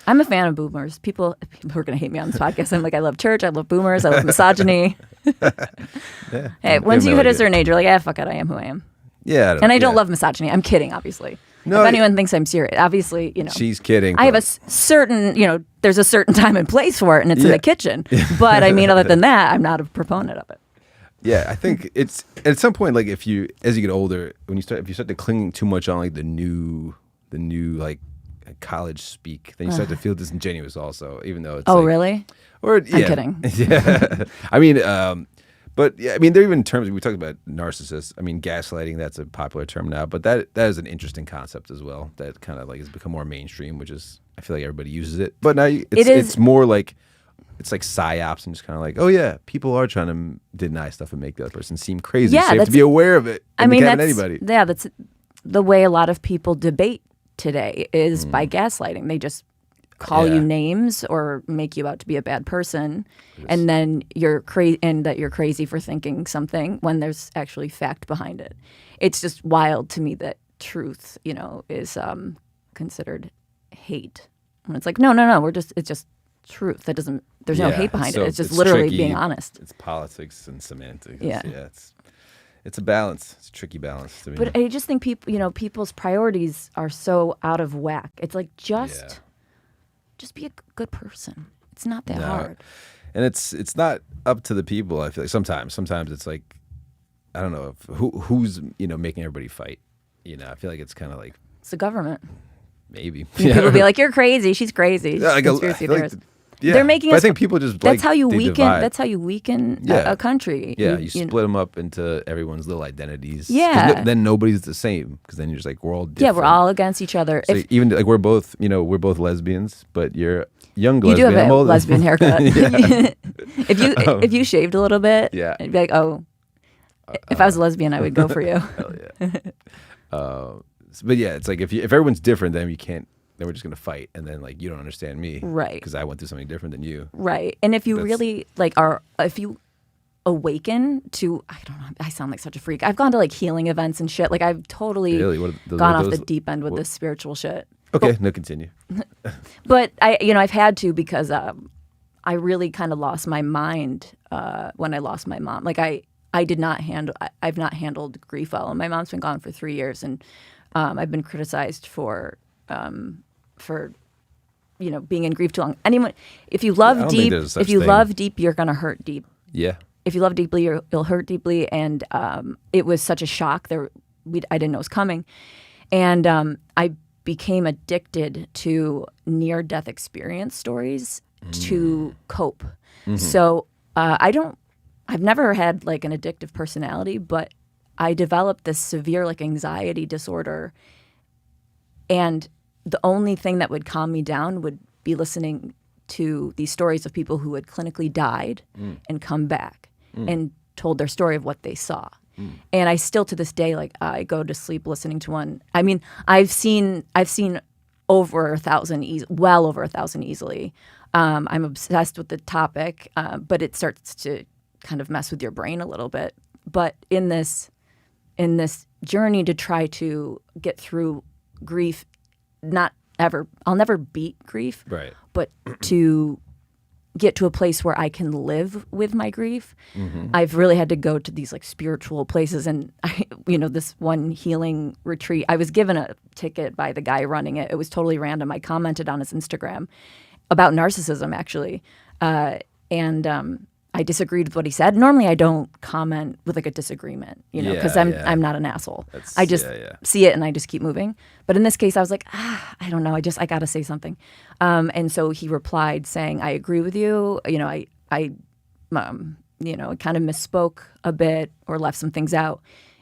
I'm a fan of boomers. People are going to hate me on this podcast. I'm like, I love church. I love boomers. I love misogyny. Yeah. Hey, once you Maybe hit a like certain age, you're like, fuck it. I am who I am. Yeah. And I don't love misogyny. I'm kidding, obviously. No, if anyone thinks I'm serious, obviously, She's kidding. I have but- certain, there's a certain time and place for it, and it's in Yeah. the kitchen. But I mean, other than that, I'm not a proponent of it. Yeah, I think it's at some point, like as you get older, if you start to cling too much on like the new like college speak, then you start to feel disingenuous also, even though it's Oh, like, really? Or I'm kidding. Yeah. I mean, but yeah, I mean, there are even terms we talked about narcissists. I mean, gaslighting, that's a popular term now, but that is an interesting concept as well. That kind of like has become more mainstream, which is I feel like everybody uses it. But now it's more like it's like psyops and just kind of like, oh yeah, people are trying to deny stuff and make the other person seem crazy. Yeah, so you have to be aware of it. I mean, that's anybody. Yeah, that's the way a lot of people debate today is by gaslighting. They just call Yeah. you names or make you out to be a bad person, and then you're crazy, and that you're crazy for thinking something when there's actually fact behind it. It's just wild to me that truth, is considered hate. When it's like, no, it's just truth. That doesn't. There's no hate behind it. It's just literally tricky. being honest. It's politics and semantics. Yeah. It's a balance. It's a tricky balance to me. But I just think people's priorities are so out of whack. It's like just be a good person. It's not that hard. And it's not up to the people. I feel like sometimes it's like I don't know who's making everybody fight. I feel like it's kind of like It's the government. maybe People be like, "You're crazy. She's crazy." Yeah, like Conspiracy I feel theorists. like yeah. They're making But I us- think people just That's how you they weaken. divide. That's how you weaken Yeah. a country. Yeah, you split them up into everyone's little identities. 'Cause Yeah. then nobody's the same because then you're just like we're all different. Yeah, we're all against each other. So even like we're both lesbians, but you're young You do lesbian. have I'm a older. lesbian haircut. If you shaved a little bit, Yeah. I'd be like, oh, if I was a lesbian, I would go for you. Hell yeah. But yeah, it's like if everyone's different, then we can't. Then we're just gonna fight, and then like you don't understand me, Right. Because I went through something different than you. Right. And if you That's- really if you awaken to, I don't know, I sound like such a freak. I've gone to like healing events and shit. Like I've totally Really? What are gone what off are the those- deep end with what- this spiritual shit. Okay, no, continue. But I've had to because I really kind of lost my mind when I lost my mom. Like I've not handled grief well. And my mom's been gone for 3 years, and I've been criticized for being in grief too long. Anyone, if you love I don't think deep, there's such if you thing. love deep, you're gonna hurt deep. Yeah. If you love deeply, you'll hurt deeply. And it was such a shock. I didn't know it was coming, and I became addicted to near-death experience stories to cope. So I've never had like an addictive personality, but I developed this severe like anxiety disorder, and the only thing that would calm me down would be listening to these stories of people who had clinically died and come back and told their story of what they saw. And I still to this day, like I go to sleep listening to one. I mean, I've seen over 1,000, well over 1,000 easily. I'm obsessed with the topic, but it starts to kind of mess with your brain a little bit. But in this journey to try to get through grief, I'll never beat grief, Right. but to get to a place where I can live with my grief, I've really had to go to these like spiritual places. And this one healing retreat, I was given a ticket by the guy running it. It was totally random. I commented on his Instagram about narcissism, actually, and I disagreed with what he said. Normally, I don't comment with like a disagreement, because I'm not an asshole. I just see it and I just keep moving. But in this case, I was like, I don't know. I got to say something. And so he replied saying, I agree with you. I kind of misspoke a bit or left some things out.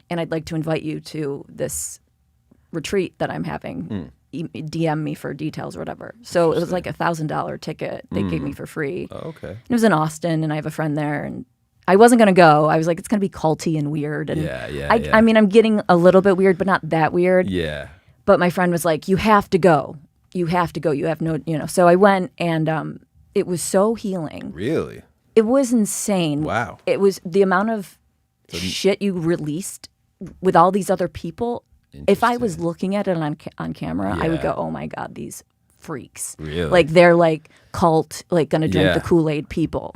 And I'd like to invite you to this retreat that I'm having. DM me for details or whatever. So it was like $1,000 ticket they gave me for free. Oh, okay. It was in Austin, and I have a friend there, and I wasn't gonna go. I was like, it's gonna be culty and weird. And I mean, I'm getting a little bit weird, but not that weird. Yeah. But my friend was like, you have to go. You have to go. You have no, So I went, and it was so healing. Really? It was insane. Wow. It was the amount of shit you released with all these other people. If I was looking at it on camera, I would go, oh my God, these freaks. Really? Like they're like cult, like gonna drink the Kool-Aid people.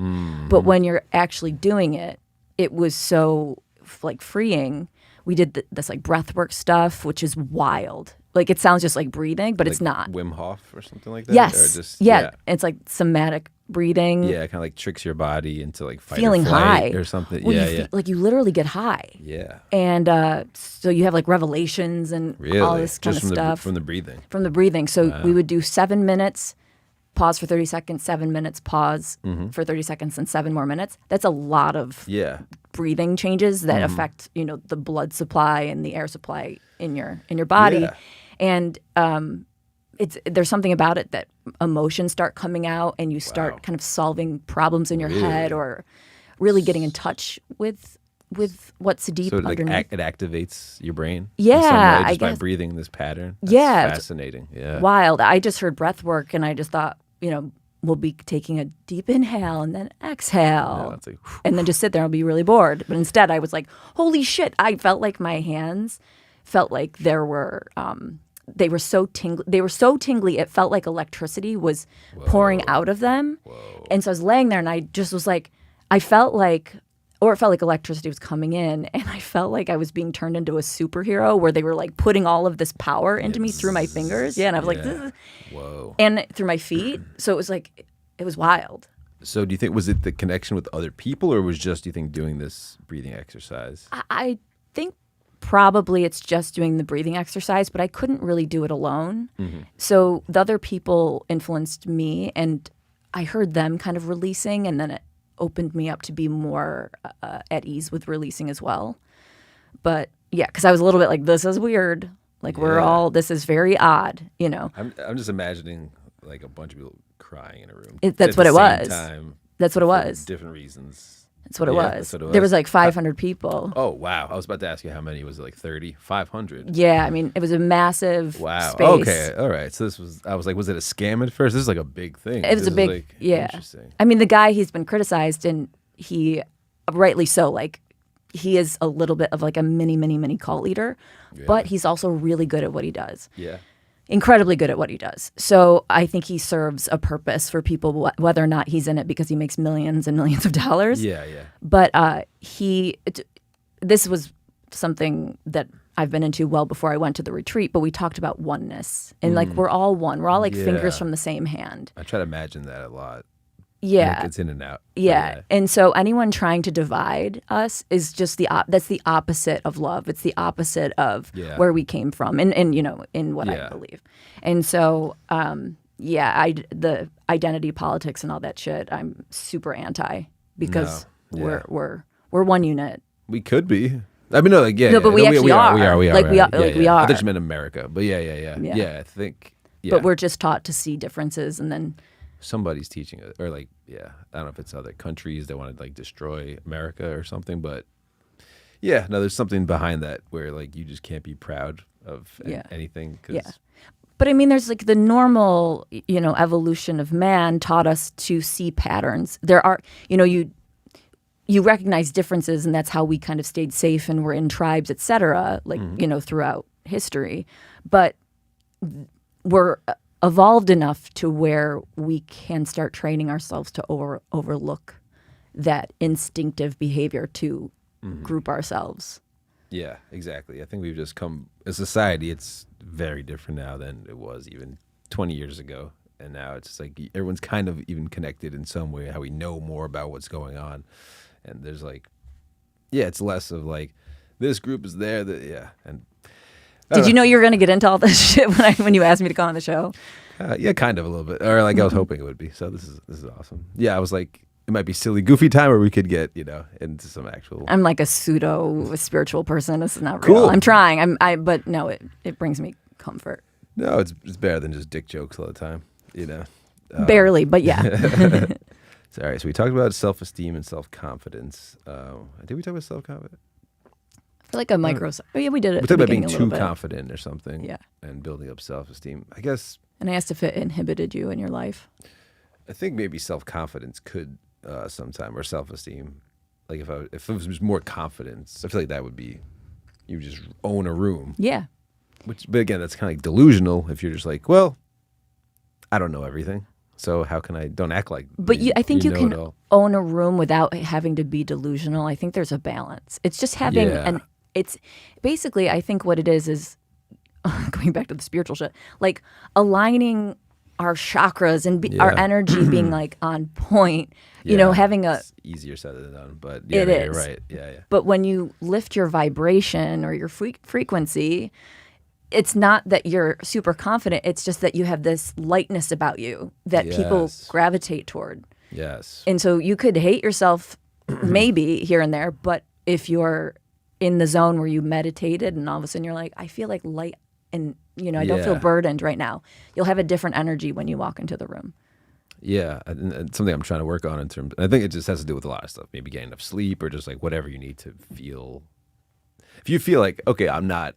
But when you're actually doing it, it was so like freeing. We did this like breathwork stuff, which is wild. Like it sounds just like breathing, but like it's not. Wim Hof or something like that? Yes. Or just, It's like somatic breathing. Yeah, kind of like tricks your body into like fight feeling or flight high or something. Well, yeah. Like you literally get high. Yeah. And so you have like revelations and all this kind Just of stuff. From the breathing. From the breathing. So we would do 7 minutes, pause for 30 seconds, 7 minutes, pause for 30 seconds, and 7 more minutes. That's a lot of breathing changes that affect, the blood supply and the air supply in your body. Yeah. And there's something about it that emotions start coming out and you start kind of solving problems in your head or really getting in touch with what's deep so underneath. It activates your brain Yeah, in some way, just I by guess. breathing this pattern. That's Yeah, fascinating. Yeah. Wild. I just heard breath work and I just thought, we'll be taking a deep inhale and then exhale. Yeah, it's like, and then just sit there and I'll be really bored. But instead I was like, holy shit. I felt like my hands felt like they were so tingly. They were so tingly. It felt like electricity was pouring out of them. Whoa. And so I was laying there and I just was like, it felt like electricity was coming in, and I felt like I was being turned into a superhero where they were like putting all of this power into me through my fingers. Yeah. And I was like, this is... Whoa. And through my feet. So it was like, it was wild. So do you think, was it the connection with other people, or was just, do you think, doing this breathing exercise? I think probably it's just doing the breathing exercise, but I couldn't really do it alone. So the other people influenced me, and I heard them kind of releasing, and then it opened me up to be more at ease with releasing as well. But yeah, because I was a little bit like, this is weird. Like this is very odd, I'm just imagining like a bunch of people crying in a room. That's what it was. Time, that's what it was. Different reasons. That's what it was. That's what it was. There was like 500 people. Oh, wow. I was about to ask you how many. Was it like 30? 500? Yeah, I mean, it was a massive space. Okay, all right. So I was like, was it a scam at first? This is like a big thing. It was a big, Interesting. I mean, the guy, he's been criticized, and he, rightly so, like, he is a little bit of like a mini cult leader, but he's also really good at what he does. Yeah. Incredibly good at what he does. So I think he serves a purpose for people, whether or not he's in it because he makes millions and millions of dollars. Yeah. But this was something that I've been into well before I went to the retreat, but we talked about oneness. And like, we're all one. We're all like fingers from the same hand. I try to imagine that a lot. Yeah. Like it's in and out. Yeah. And so anyone trying to divide us is just that's the opposite of love. It's the opposite of where we came from and in what I believe. And so, the identity politics and all that shit, I'm super anti because we're one unit. We could be. I mean, no, like, No, but we actually are. We are. I are. thought you meant America, but yeah, I think. Yeah. But we're just taught to see differences, and then somebody's teaching it, or like, I don't know if it's other countries that want to like destroy America or something, but there's something behind that where like you just can't be proud of anything. But I mean, there's like the normal, evolution of man taught us to see patterns. There are, you recognize differences, and that's how we kind of stayed safe and were in tribes, et cetera, like, throughout history. But we're evolved enough to where we can start training ourselves to overlook that instinctive behavior to group ourselves. Yeah, exactly. I think we've just come, as a society, it's very different now than it was even 20 years ago. And now it's just like everyone's kind of even connected in some way, how we know more about what's going on. And there's like, yeah, it's less of like, this group is there. And Did you know you were going to get into all this shit when you asked me to come on the show? Yeah, kind of a little bit. Or like I was hoping it would be. So this is awesome. Yeah, I was like, it might be silly, goofy time where we could get, into some actual. I'm like a pseudo spiritual person. This is not Cool. real. I'm trying. But no, it brings me comfort. No, it's better than just dick jokes all the time, Barely, but yeah. All right, so we talked about self-esteem and self-confidence. Did we talk about self-confidence? I feel like a micro. Oh yeah, we did it. We talked about being too confident or something. Yeah. And building up self-esteem. I guess. And I asked if it inhibited you in your life. I think maybe self-confidence could sometime, or self-esteem. Like if it was more confidence, I feel like that would be, you just own a room. Yeah. But again, that's kind of like delusional if you're just like, well, I don't know everything. So how can I don't act like? But I think you know can it all. own a room without having to be delusional. I think there's a balance. It's just having it's basically, I think what it is going back to the spiritual shit, like aligning our chakras and our energy being like on point, having it's easier said than done, but it is. You're right. Yeah. But when you lift your vibration or your frequency, it's not that you're super confident. It's just that you have this lightness about you that people gravitate toward. Yes. And so you could hate yourself maybe here and there, but if you're in the zone where you meditated and all of a sudden you're like, I feel like light and, I don't feel burdened right now. You'll have a different energy when you walk into the room. Yeah. And something I'm trying to work on in terms, I think it just has to do with a lot of stuff. Maybe getting enough sleep or just like whatever you need to feel. If you feel like, okay,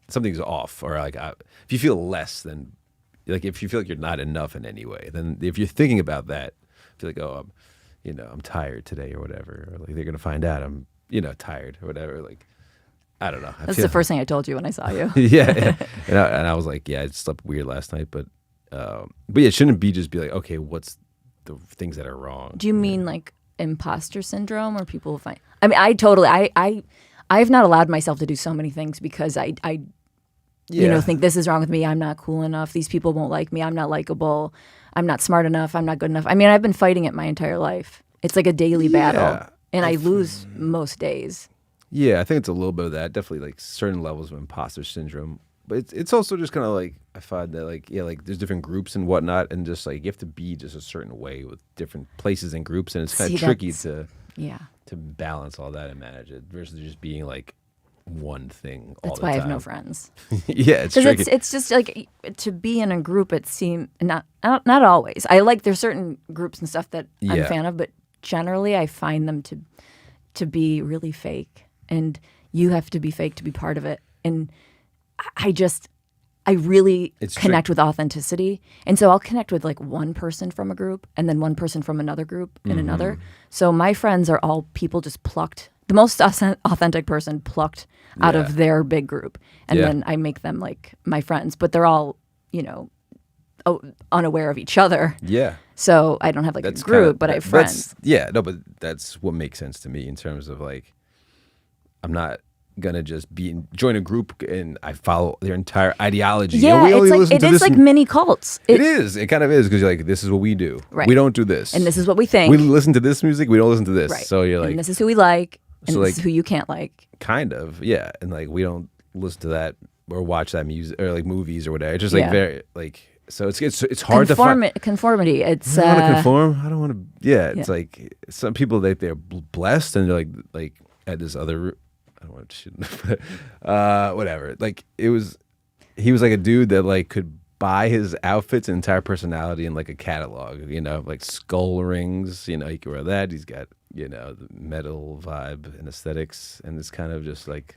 something's off, or like if you feel less than, like if you feel like you're not enough in any way, then if you're thinking about that, feel like, oh, I'm tired today or whatever, or like they're gonna find out I'm, tired or whatever. Like, I don't know. That's the first thing I told you when I saw you. Yeah. And I was like, yeah, I slept weird last night, but yeah, it shouldn't be just be like, okay, what's the things that are wrong? Do you mean like imposter syndrome, or people find? I mean, I've not allowed myself to do so many things because I think this is wrong with me. I'm not cool enough. These people won't like me. I'm not likable. I'm not smart enough. I'm not good enough. I mean, I've been fighting it my entire life. It's like a daily battle, and I lose most days. Yeah, I think it's a little bit of that. Definitely like certain levels of imposter syndrome. But it's also just kind of like, I find that like there's different groups and whatnot, and just like you have to be just a certain way with different places and groups, and it's kind of tricky to balance all that and manage it versus just being like one thing all That's the why time. I have no friends. Yeah, it's tricky. It's just like to be in a group. It seems not always. I like there's certain groups and stuff that I'm a fan of, but generally I find them to be really fake, and you have to be fake to be part of it. And I really connect with authenticity. And so I'll connect with like one person from a group and then one person from another group and another. So my friends are all people just plucked, the most authentic person plucked out of their big group. And then I make them like my friends, but they're all, unaware of each other. Yeah. So I don't have like a group, but I have friends. But that's what makes sense to me in terms of like, I'm not gonna just join a group and I follow their entire ideology. Yeah, it's like mini cults. It is. It kind of is because you're like, this is what we do. Right. We don't do this. And this is what we think. We listen to this music. We don't listen to this. Right. So you're like, and this is who we like, and so this like, is who you can't like. Kind of, yeah. And like we don't listen to that or watch that music or like movies or whatever. It's just like very like. So it's hard to find conformity. It's I don't want to conform. I don't want to. Yeah, it's like some people they're blessed and they're like at this other. I don't want to shit, whatever. Like he was like a dude that like could buy his outfits and entire personality in like a catalog. Like skull rings. He could wear that. He's got the metal vibe and aesthetics, and it's kind of just like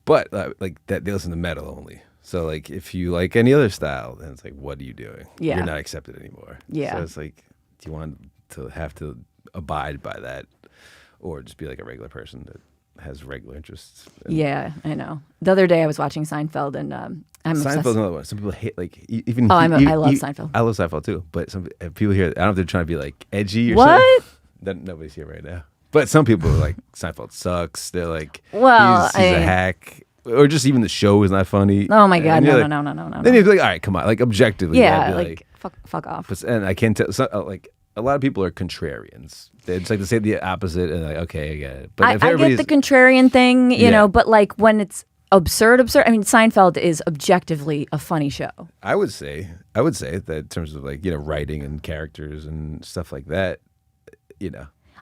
but like that they listen to metal only. So like if you like any other style, then it's like, what are you doing? Yeah. You're not accepted anymore. Yeah. So it's like, do you want to have to abide by that, or just be like a regular person that has regular interests. And Yeah, I know. The other day I was watching Seinfeld, and I'm obsessed. Seinfeld's another one. Some people hate even. Oh, I love Seinfeld. I love Seinfeld too, but some people here, I don't know if they're trying to be like edgy or What? something. That nobody's here right now. But some people are like Seinfeld sucks. They're like, Well, he's a hack, or just even the show is not funny. Oh my God, And no, you're no, like- no, no, no, Then no. you'd be like, all right, come on, like objectively, Yeah, I'd be like fuck off. and I can't tell. Like a lot of people are contrarians. They just like to say the opposite, and like, okay, I get it. But if I get everybody's the contrarian thing, you Yeah. know, but like when it's absurd. I mean, Seinfeld is objectively a funny show. I would say that in terms of like writing and characters and stuff like that,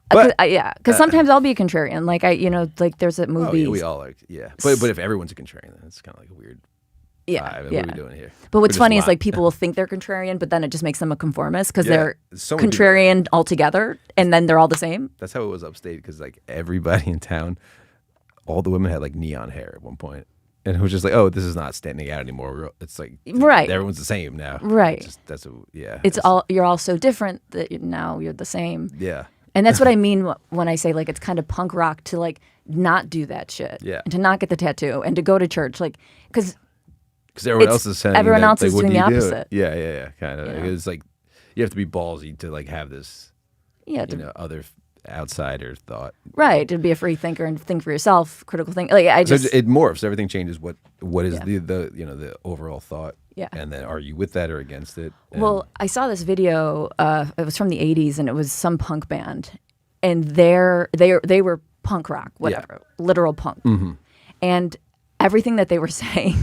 But Because sometimes I'll be a contrarian. Like like there's a movie. we all are, yeah. But if everyone's a contrarian, then it's kind of like a weird. Yeah, vibe. yeah. What are we doing here? But We're what's just funny is lying. like people will think they're contrarian, but then it just makes them a conformist because Yeah, they're so many people- contrarian altogether, and then they're all the same. That's how it was upstate because like everybody in town, all the women had like neon hair at one point. And it was just like, oh, this is not standing out anymore. It's like Right. everyone's the same now. Right. It's You're all so different that now you're the same. Yeah. And that's what I mean when I say like it's kind of punk rock to like not do that shit. Yeah. And to not get the tattoo and to go to church, like because everyone else is saying everyone that, else like, is what doing do the you do? opposite. Yeah, kind of. You know? It's like you have to be ballsy to like have this, other outsider thought. Right, to be a free thinker and think for yourself, critical think. Like So it morphs. Everything changes. What is the the overall thought? Yeah. And then are you with that or against it? And Well, I saw this video. It was from the '80s, and it was some punk band, and they were punk rock, whatever, literal punk, and everything that they were saying,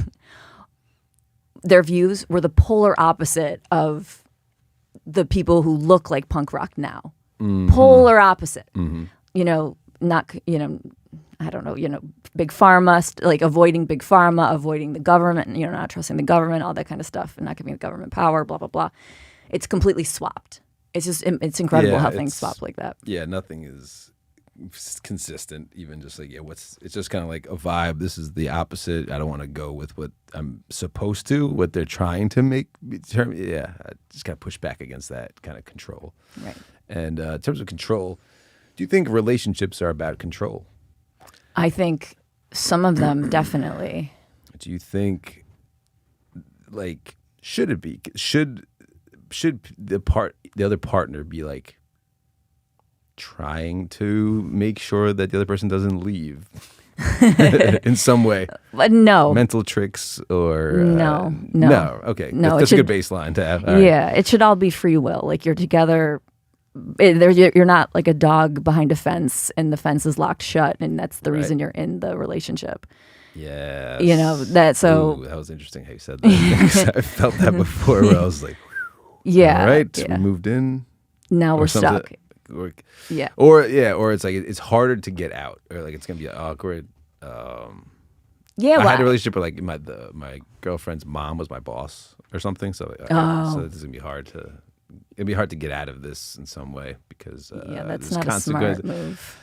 their views were the polar opposite of the people who look like punk rock now. Polar opposite. Not I don't know. Big pharma, like avoiding big pharma, avoiding the government. Not trusting the government, all that kind of stuff, and not giving the government power. Blah blah blah. It's completely swapped. It's incredible how things swap like that. Yeah, nothing is consistent. Even just like it's just kind of like a vibe. This is the opposite. I don't want to go with what I'm supposed to. What they're trying to make me determine. Yeah, I just got to push back against that kind of control. Right. And in terms of control, do you think relationships are about control? I think some of them definitely. Do you think, like, should it be? Should the other partner be like trying to make sure that the other person doesn't leave in some way? But no. Mental tricks or No. Okay, No, that's it a good baseline to have. All right. Yeah, it should all be free will. Like you're together. You're not like a dog behind a fence, and the fence is locked shut, and that's the reason you're in the relationship. Yeah. That. So Ooh, that was interesting how you said that. 'Cause I felt that before, where I was like, yeah. all right, yeah. we moved in. Now or we're something. stuck. Yeah. Or it's like it's harder to get out, or like it's gonna be awkward. Yeah. I Well, had a relationship where like my girlfriend's mom was my boss or something, so so this is gonna be hard to. It'd be hard to get out of this in some way because that's there's not a consequences. smart move.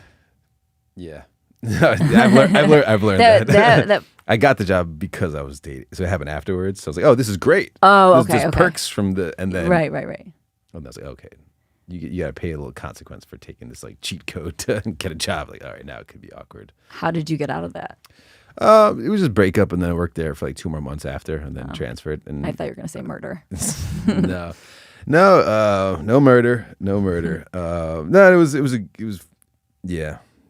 Yeah, I've learned that. that- I got the job because I was dating, so it happened afterwards. So I was like, "Oh, this is great." Oh, There's okay. perks from and then Right. And I was like, "Okay, you got to pay a little consequence for taking this like cheat code to get a job." Like, all right, now it could be awkward. How did you get out of that? It was just break up, and then I worked there for like 2 more months after, and then transferred. And I thought you were going to say murder. No murder. No,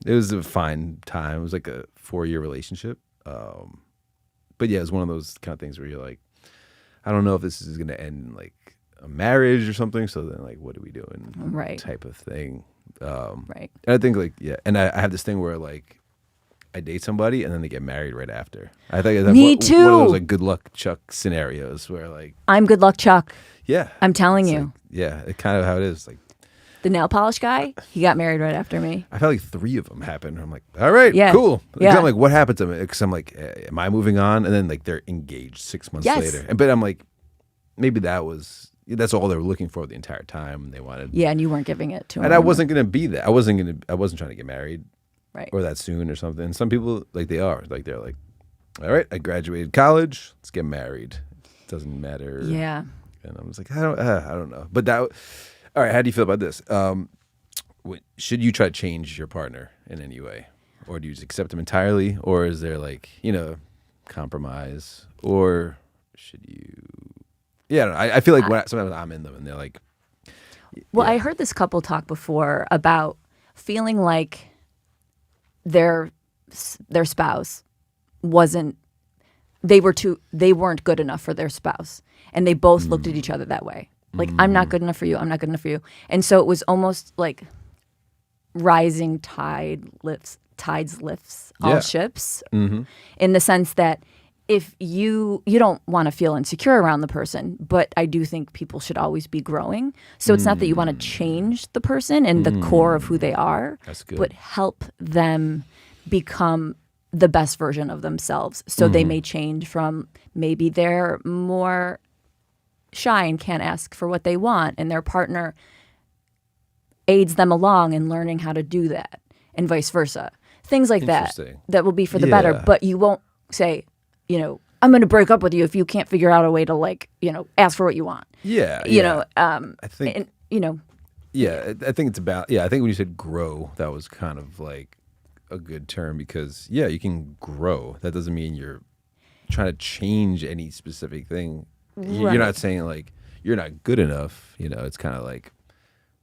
it was a fine time. It was like a 4-year relationship. But yeah, it was one of those kind of things where you're like, I don't know if this is going to end in like a marriage or something. So then like, what are we doing? Right. Type of thing. Right. And I think like, and I have this thing where like, I date somebody and then they get married right after. I think that's Me one of too. those like good luck Chuck scenarios where like, I'm good luck Chuck. yeah, I'm telling it's you. like, yeah, it's kind of how it is. Like, The nail polish guy, he got married right after me. I felt like 3 of them happened. I'm like, all right, Yeah. cool. Yeah. I'm like, what happened to me? Because I'm like, am I moving on? And then like they're engaged 6 months Yes. later. But I'm like, maybe that's all they were looking for the entire time. They wanted. Yeah, and you weren't giving it to him. And I wasn't gonna be that. I wasn't trying to get married Right. or that soon or something. And some people like they are like they're like, all right, I graduated college. Let's get married. Doesn't matter. Yeah. And I was like, I don't know. But that. All right, how do you feel about this? should you try to change your partner in any way, or do you just accept them entirely, or is there like compromise, or should you? Yeah, I don't know. I feel like sometimes I'm in them and they're like. Well, I heard this couple talk before about feeling like their spouse wasn't. They weren't good enough for their spouse, and they both looked at each other that way. Like, I'm not good enough for you. I'm not good enough for you. And so it was almost like rising tides lifts all ships, in the sense that if you don't want to feel insecure around the person, but I do think people should always be growing. So it's not that you want to change the person and the core of who they are, but help them become the best version of themselves. So they may change from maybe they're more shy and can't ask for what they want, and their partner aids them along in learning how to do that, and vice versa. Things like that will be for the better, but you won't say, I'm going to break up with you if you can't figure out a way to ask for what you want. Yeah. I think, Yeah, I think it's about, I think when you said grow, that was kind of like a good term because, you can grow. That doesn't mean you're trying to change any specific thing. You're not saying like you're not good enough. It's kind of like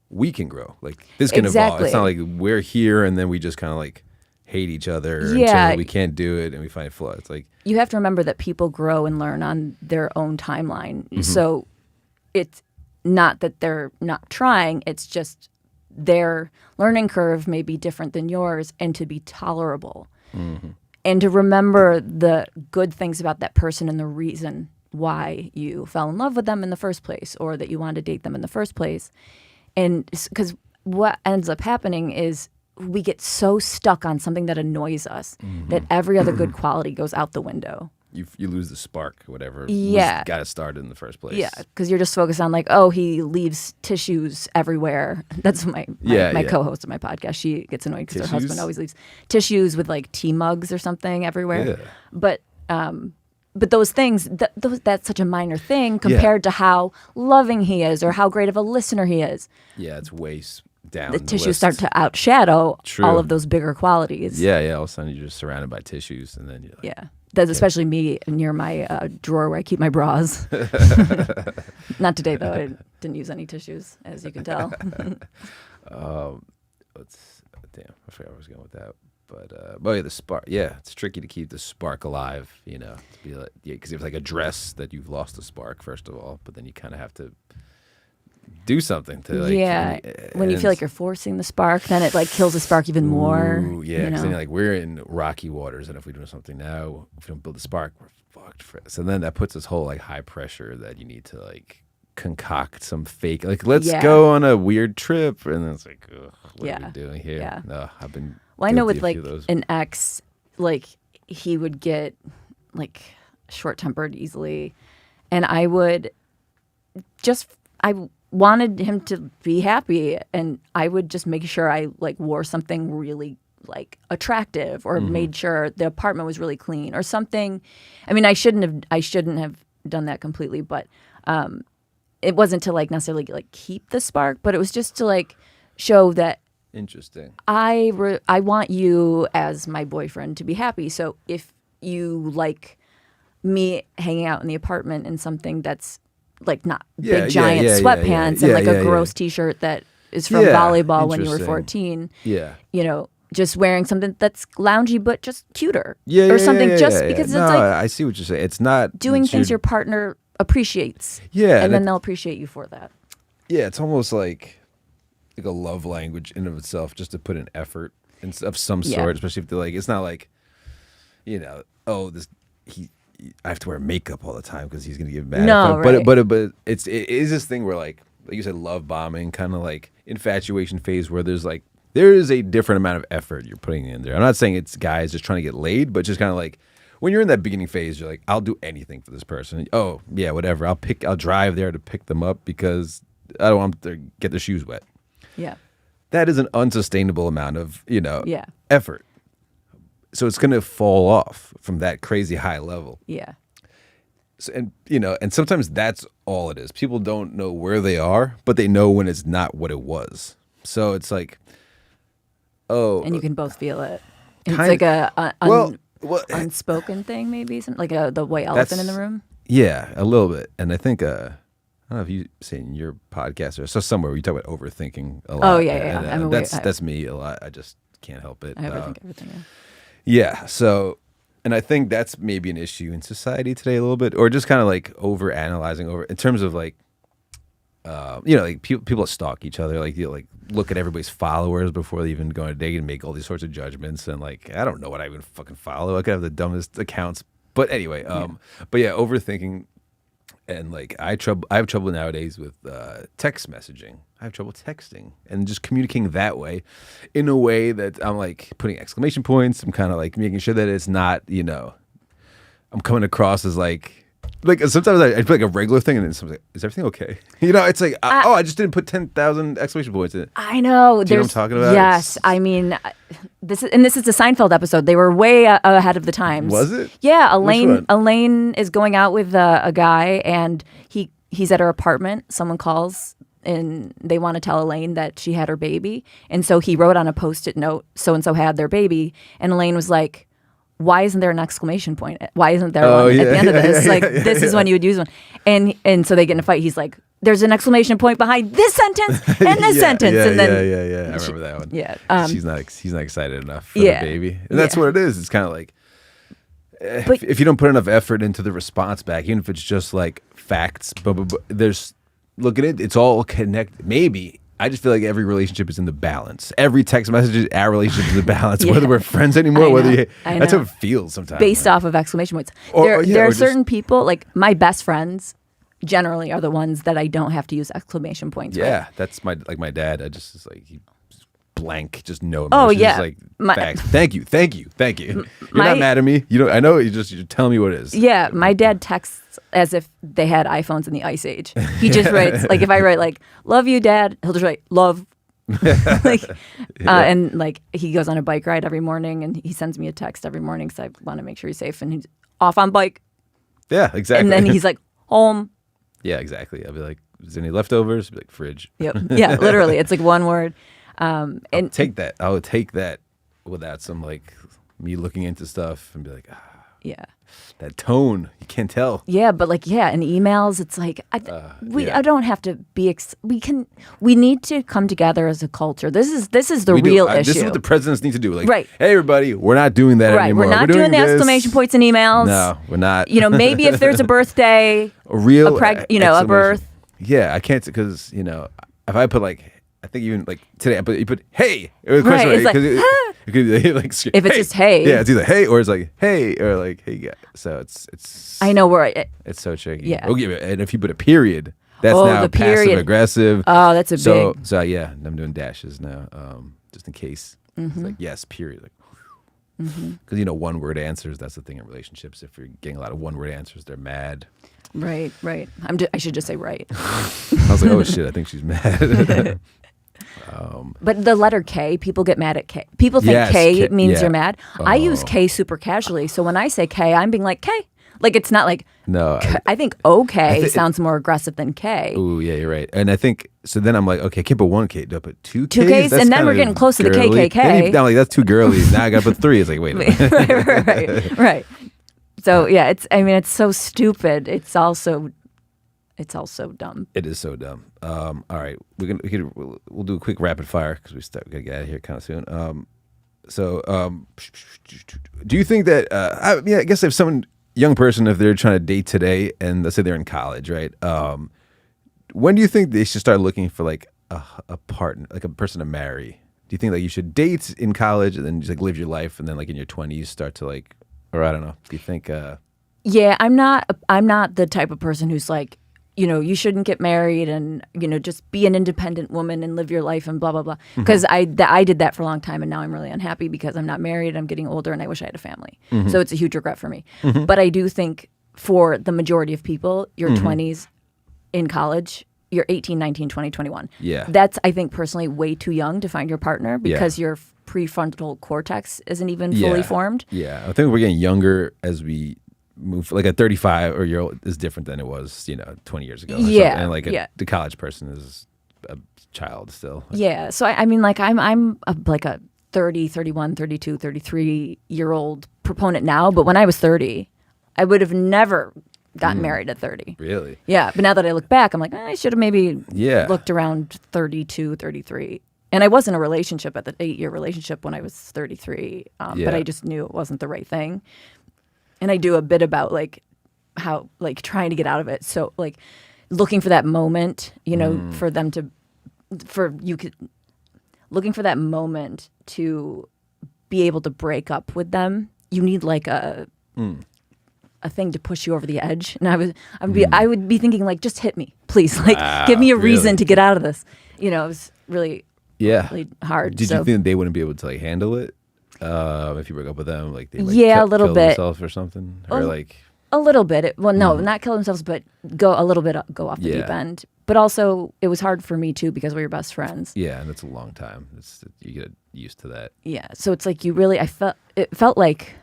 we can grow. Like this can evolve. It's not like we're here and then we just kind of like hate each other until we can't do it and we find flaws. It's like you have to remember that people grow and learn on their own timeline. So it's not that they're not trying. It's just their learning curve may be different than yours, and to be tolerable and to remember the good things about that person and the reason why you fell in love with them in the first place, or that you wanted to date them in the first place. And because what ends up happening is we get so stuck on something that annoys us that every other good quality goes out the window. You lose the spark, whatever. Got it started in the first place. Yeah, because you're just focused on like, oh, he leaves tissues everywhere. That's my co-host of my podcast. She gets annoyed because her husband always leaves tissues with like tea mugs or something everywhere. Yeah. But those things, that's such a minor thing compared to how loving he is or how great of a listener he is. Yeah, it's way down. The tissues start to outshadow all of those bigger qualities. Yeah. All of a sudden you're just surrounded by tissues, and then you're like, that's especially me near my drawer where I keep my bras. Not today though. I didn't use any tissues, as you can tell. I forgot where I was going with that. But the spark. Yeah, it's tricky to keep the spark alive. To be like, because it's like a dress that you've lost the spark first of all, but then you kind of have to do something to like. When you feel like you're forcing the spark, then it like kills the spark even more. Because then like we're in rocky waters, and if we do something now, if we don't build the spark, we're fucked. So then that puts this whole like high pressure that you need to like concoct some fake let's go on a weird trip, and then it's like, what are we doing here? Yeah. No, I've been. Well, I know with like an ex, like he would get like short-tempered easily, and I wanted him to be happy, and I would just make sure I like wore something really like attractive, or made sure the apartment was really clean or something. I mean, I shouldn't have done that completely, but it wasn't to like necessarily like keep the spark, but it was just to like show that. Interesting. I want you as my boyfriend to be happy. So if you like me hanging out in the apartment in something that's like not big giant sweatpants and like a gross T-shirt that is from volleyball when you were 14. Yeah. Just wearing something that's loungy but just cuter. Or something because it's like I see what you're saying. It's not doing things your partner appreciates. Yeah. And then they'll appreciate you for that. Yeah, it's almost like a love language in of itself, just to put an effort of some sort, especially if they're like, it's not like, I have to wear makeup all the time because he's gonna get mad. No, right. But it is this thing where like you said, love bombing, kind of like infatuation phase, where there is a different amount of effort you're putting in there. I'm not saying it's guys just trying to get laid, but just kind of like when you're in that beginning phase, you're like, I'll do anything for this person. Oh yeah, whatever. I'll drive there to pick them up because I don't want them to get their shoes wet. Yeah. That is an unsustainable amount of, effort. So it's going to fall off from that crazy high level. Yeah. So, and sometimes that's all it is. People don't know where they are, but they know when it's not what it was. So it's like, oh, And you can both feel it. It's kind- like a well, unspoken thing, maybe something like the white elephant in the room. Yeah, a little bit. And I think I don't know if you say in your podcast or so somewhere where you talk about overthinking a lot. Oh, yeah. And, I'm aware. that's me a lot. I just can't help it. I overthink everything. Yeah. So, and I think that's maybe an issue in society today a little bit, or just kind of like over analyzing in terms of like, like people stalk each other, like like look at everybody's followers before they even go on a date and make all these sorts of judgments. And like, I don't know what I even fucking follow. I could have the dumbest accounts, but anyway, but yeah, overthinking. And like I have trouble nowadays with text messaging. I have trouble texting and just communicating that way, in a way that I'm like putting exclamation points. I'm kind of like making sure that it's not, I'm coming across as like sometimes I put like a regular thing and then someone's like, is everything okay? It's like, I just didn't put 10,000 exclamation points in it. I know. Do you know what I'm talking about? Yes. I mean, this is the Seinfeld episode. They were way ahead of the times. Was it? Yeah. Which one? Elaine is going out with a guy and he's at her apartment. Someone calls and they want to tell Elaine that she had her baby. And so he wrote on a Post-it note, so-and-so had their baby. And Elaine was like, why isn't there an exclamation point? Why isn't there one at the end of this? This is when you would use one. And so they get in a fight. He's like, there's an exclamation point behind this sentence and this sentence. And then I remember that one. Yeah. He's not excited enough for the baby. And that's what it is. It's kind of like, if you don't put enough effort into the response back, even if it's just like facts, but there's, look at it, it's all connected. Maybe. I just feel like every relationship is in the balance. Every text message, our relationship is in the balance. Whether we're friends anymore, that's how it feels sometimes. Based off of exclamation points. There are certain people, like my best friends, generally are the ones that I don't have to use exclamation points. Yeah, with. that's my dad. I just is like blank, just no emotions. Oh yeah, just like facts. Thank you. You're not mad at me. I know you're telling me what it is. Yeah, my dad texts as if they had iPhones in the Ice Age. He just writes like if I write like "Love you, Dad," he'll just write "Love." And like he goes on a bike ride every morning and he sends me a text every morning because I want to make sure he's safe and he's off on bike. Yeah, exactly. And then he's like home. Yeah, exactly. I'll be like, is there any leftovers? I'll be like, fridge. Yep. Yeah, literally, it's like one word. And I would take that without some like me looking into stuff and be like, yeah, that tone you can't tell. Yeah, but like in emails, it's like I don't have to be. We need to come together as a culture. This is the real issue. This is what the presidents need to do. Like, right. Hey, everybody, we're not doing that anymore. We're not doing the exclamation points in emails. No, we're not. Maybe if there's a birthday, a birth. Yeah, I can't because if I put like. I think even like today, you put hey. Right, it's like, it could be like if it's just hey. Yeah, it's either hey or it's like hey or like hey guy. So it's. I know where it's so tricky. Yeah. And if you put a period, that's now the period. passive aggressive. Oh, that's a big. So yeah, I'm doing dashes now, just in case. It's like yes, period. Like, because one word answers. That's the thing in relationships. If you're getting a lot of one word answers, they're mad. Right. I should just say right. I was like, oh shit, I think she's mad. But the letter K, people get mad at K. People think K means you're mad. I use K super casually. So when I say K, I'm being like K. Like it's not like no. I think OK sounds more aggressive than K. Oh yeah, you're right. And I think so. Then I'm like, okay, I can't put one K. Do I put two Ks? Two Ks, and then we're getting close to the KKK. Then I'm like, that's too girly. Now I got to put three. It's like, wait a minute. Right. So yeah, it's so stupid. It's also dumb. It is so dumb. All right, we'll do a quick rapid fire because we gotta get out of here kind of soon. Do you think that? I guess if someone young person, if they're trying to date today, and let's say they're in college, right? When do you think they should start looking for like a partner, like a person to marry? Do you think like you should date in college and then just like live your life, and then like in your 20s start to like, or I don't know? Do you think? Yeah, I'm not the type of person who's like, you shouldn't get married and, just be an independent woman and live your life and blah, blah, blah. Because I did that for a long time and now I'm really unhappy because I'm not married, I'm getting older and I wish I had a family. So it's a huge regret for me. But I do think for the majority of people, your 20s in college, you're 18, 19, 20, 21. Yeah. That's, I think, personally way too young to find your partner because your prefrontal cortex isn't even fully formed. Yeah, I think we're getting younger as we move. Like a 35 or year old is different than it was, 20 years ago. Yeah, and like the college person is a child still. Yeah. So I mean, like I'm like a 30, 31, 32, 33-year-old proponent now, but when I was 30, I would have never gotten married at 30. Really? Yeah. But now that I look back, I'm like, I should have maybe looked around 32, 33. And I was in a relationship at the 8-year relationship when I was 33, but I just knew it wasn't the right thing. And I do a bit about like how like trying to get out of it. So like looking for that moment, you know, for them to, looking for that moment to be able to break up with them. You need like a thing to push you over the edge. And I would be thinking like, just hit me, please. Like, give me a reason to get out of this. You know, it was really hard. Did you think they wouldn't be able to like handle it if you broke up with them? Like they might a little kill bit themselves or something, or like a little bit. Not kill themselves, but go off the deep end. But also, it was hard for me too because we were best friends. Yeah, and it's a long time. You get used to that. Yeah, so it's like it felt like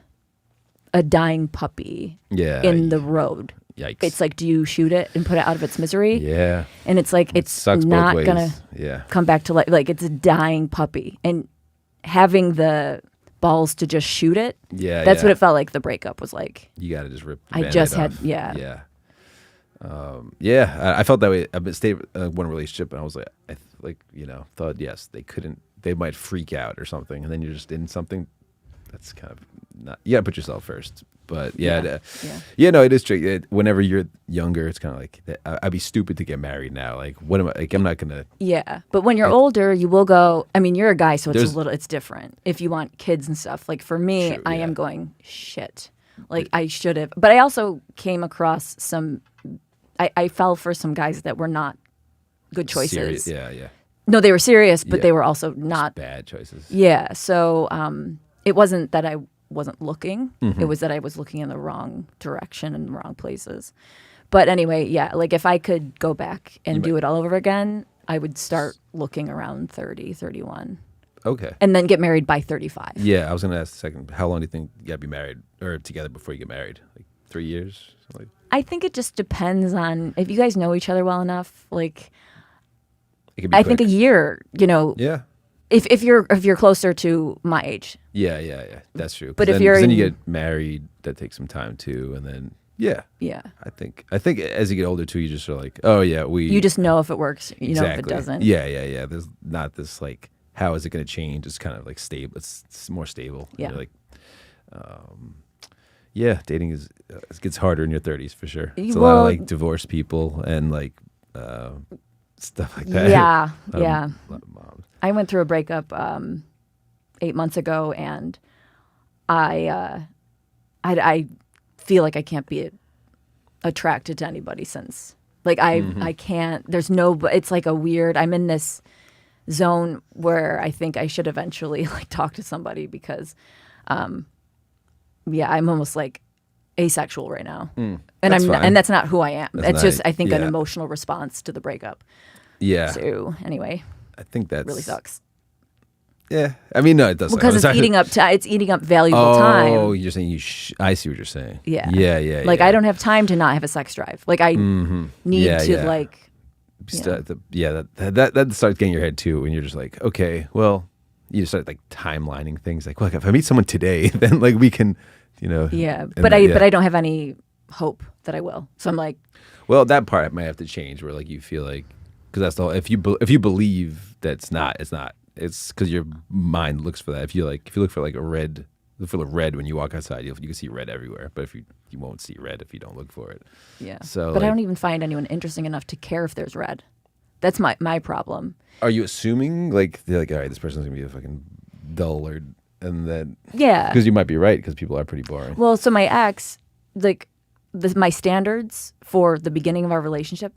a dying puppy in the road. Yikes! It's like, do you shoot it and put it out of its misery? Yeah, and it's like it's not gonna come back to life. Like it's a dying puppy, and having the balls to just shoot it. Yeah, that's what it felt like. The breakup was like. You got to just rip. I just had off. yeah. I felt that way. I've stayed in one relationship, and I was like, thought yes, they might freak out or something, and then you're just in something that's kind of not. You got to put yourself first. But no, it is tricky. Whenever you're younger, it's kind of like I'd be stupid to get married now. Like, what am I? Like, I'm not gonna. Yeah, but when you're older, you will go. I mean, you're a guy, so it's different. If you want kids and stuff, like for me, I am going shit. Like I should have, but I also came across some. I fell for some guys that were not good choices. Yeah. No, they were serious, but they were also not just bad choices. Yeah, so it wasn't that I wasn't looking. It was that I was looking in the wrong direction and the wrong places. But anyway, like if I could go back and do it all over again, I would start looking around 30, 31. Okay. And then get married by 35. Yeah, I was going to ask a second, how long do you think you got to be married or together before you get married? Like 3 years? I think it just depends on if you guys know each other well enough. Like, I think a year, Yeah. If you're closer to my age. Yeah. That's true. But if then you get married, that takes some time too, and then yeah. I think as you get older too, you just are like, oh yeah, you just know if it works, know if it doesn't. Yeah. There's not this like, how is it going to change? It's kind of like stable. It's more stable. Yeah. You're like, dating it gets harder in your 30s for sure. It's a lot of like divorced people and like stuff like that. Yeah. I went through a breakup 8 months ago, and I feel like I can't be attracted to anybody since. Like I can't. There's no. It's like a weird. I'm in this zone where I think I should eventually like talk to somebody because, I'm almost like asexual right now, and and that's not who I am. It's just I think an emotional response to the breakup. Yeah. So anyway. I think that really sucks. Yeah, I mean, no, it doesn't. Because it's eating up valuable time. Oh, you're saying I see what you're saying. Yeah. Like I don't have time to not have a sex drive. Like I need to like. That starts getting your head too, when you're just like, okay, well, you start like timelining things. Like, well, if I meet someone today, then like we can, Yeah, but I don't have any hope that I will. So I'm like. Well, that part might have to change, where like you feel like. Because that's the whole, if you believe that it's not. It's because your mind looks for that. If you look for like look for the red when you walk outside, you can see red everywhere. But if you won't see red if you don't look for it. Yeah. So, but I don't even find anyone interesting enough to care if there's red. That's my problem. Are you assuming like they're like, all right, this person's gonna be a fucking dullard, and then because you might be right, because people are pretty boring. Well, so my ex, like my standards for the beginning of our relationship.